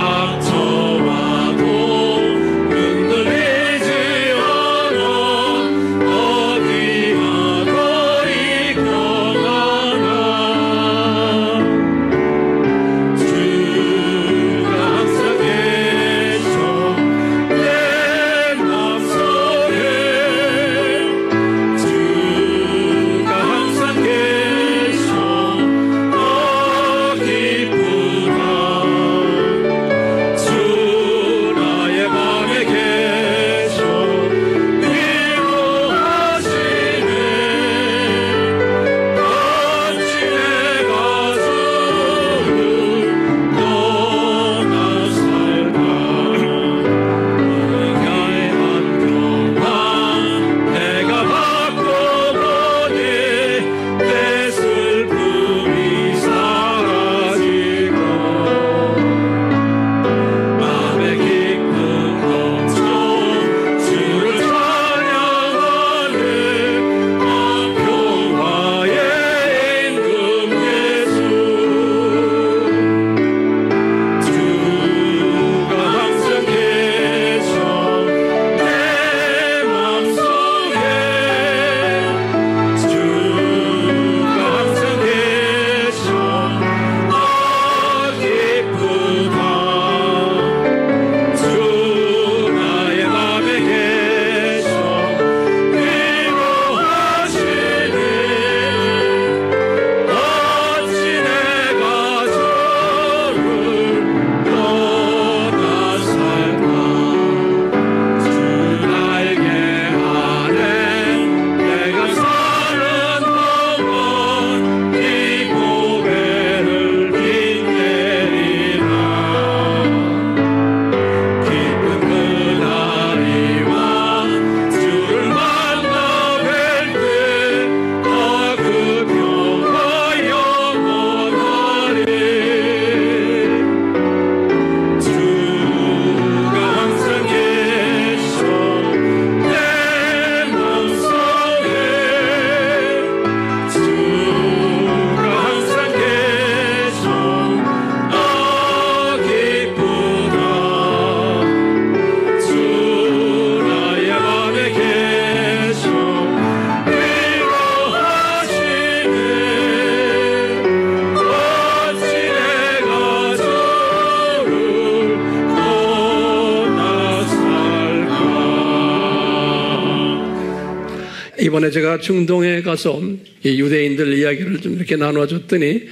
이번에 제가 중동에 가서 이 유대인들 이야기를 좀 이렇게 나눠줬더니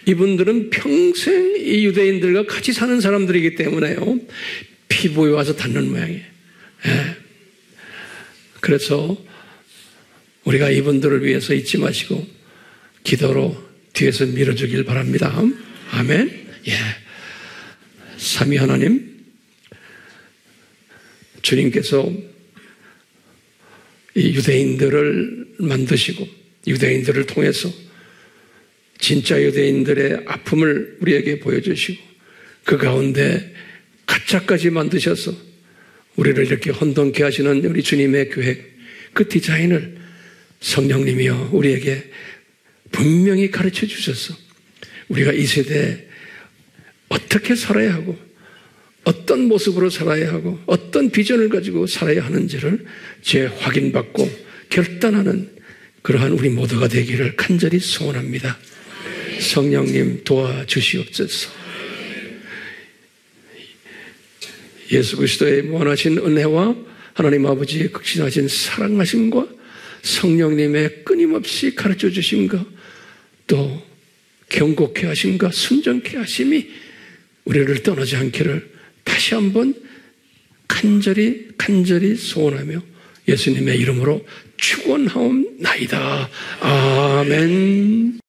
이분들은 평생 이 유대인들과 같이 사는 사람들이기 때문에요. 피부에 와서 닿는 모양이에요. 예. 그래서 우리가 이분들을 위해서 잊지 마시고 기도로 뒤에서 밀어주길 바랍니다. 아멘. 예. 삼위 하나님, 주님께서 이 유대인들을 만드시고 유대인들을 통해서 진짜 유대인들의 아픔을 우리에게 보여주시고 그 가운데 가짜까지 만드셔서 우리를 이렇게 혼돈케 하시는 우리 주님의 계획, 그 디자인을 성령님이여 우리에게 분명히 가르쳐 주셔서 우리가 이 세대에 어떻게 살아야 하고 어떤 모습으로 살아야 하고 어떤 비전을 가지고 살아야 하는지를 재확인받고 결단하는 그러한 우리 모두가 되기를 간절히 소원합니다. 성령님 도와주시옵소서. 예수 그리스도의 무한하신 은혜와 하나님 아버지의 극진하신 사랑하심과 성령님의 끊임없이 가르쳐 주심과 또 경고케 하심과 순종케 하심이 우리를 떠나지 않기를 다시 한번 간절히 소원하며 예수님의 이름으로 축원하옵나이다. 아멘.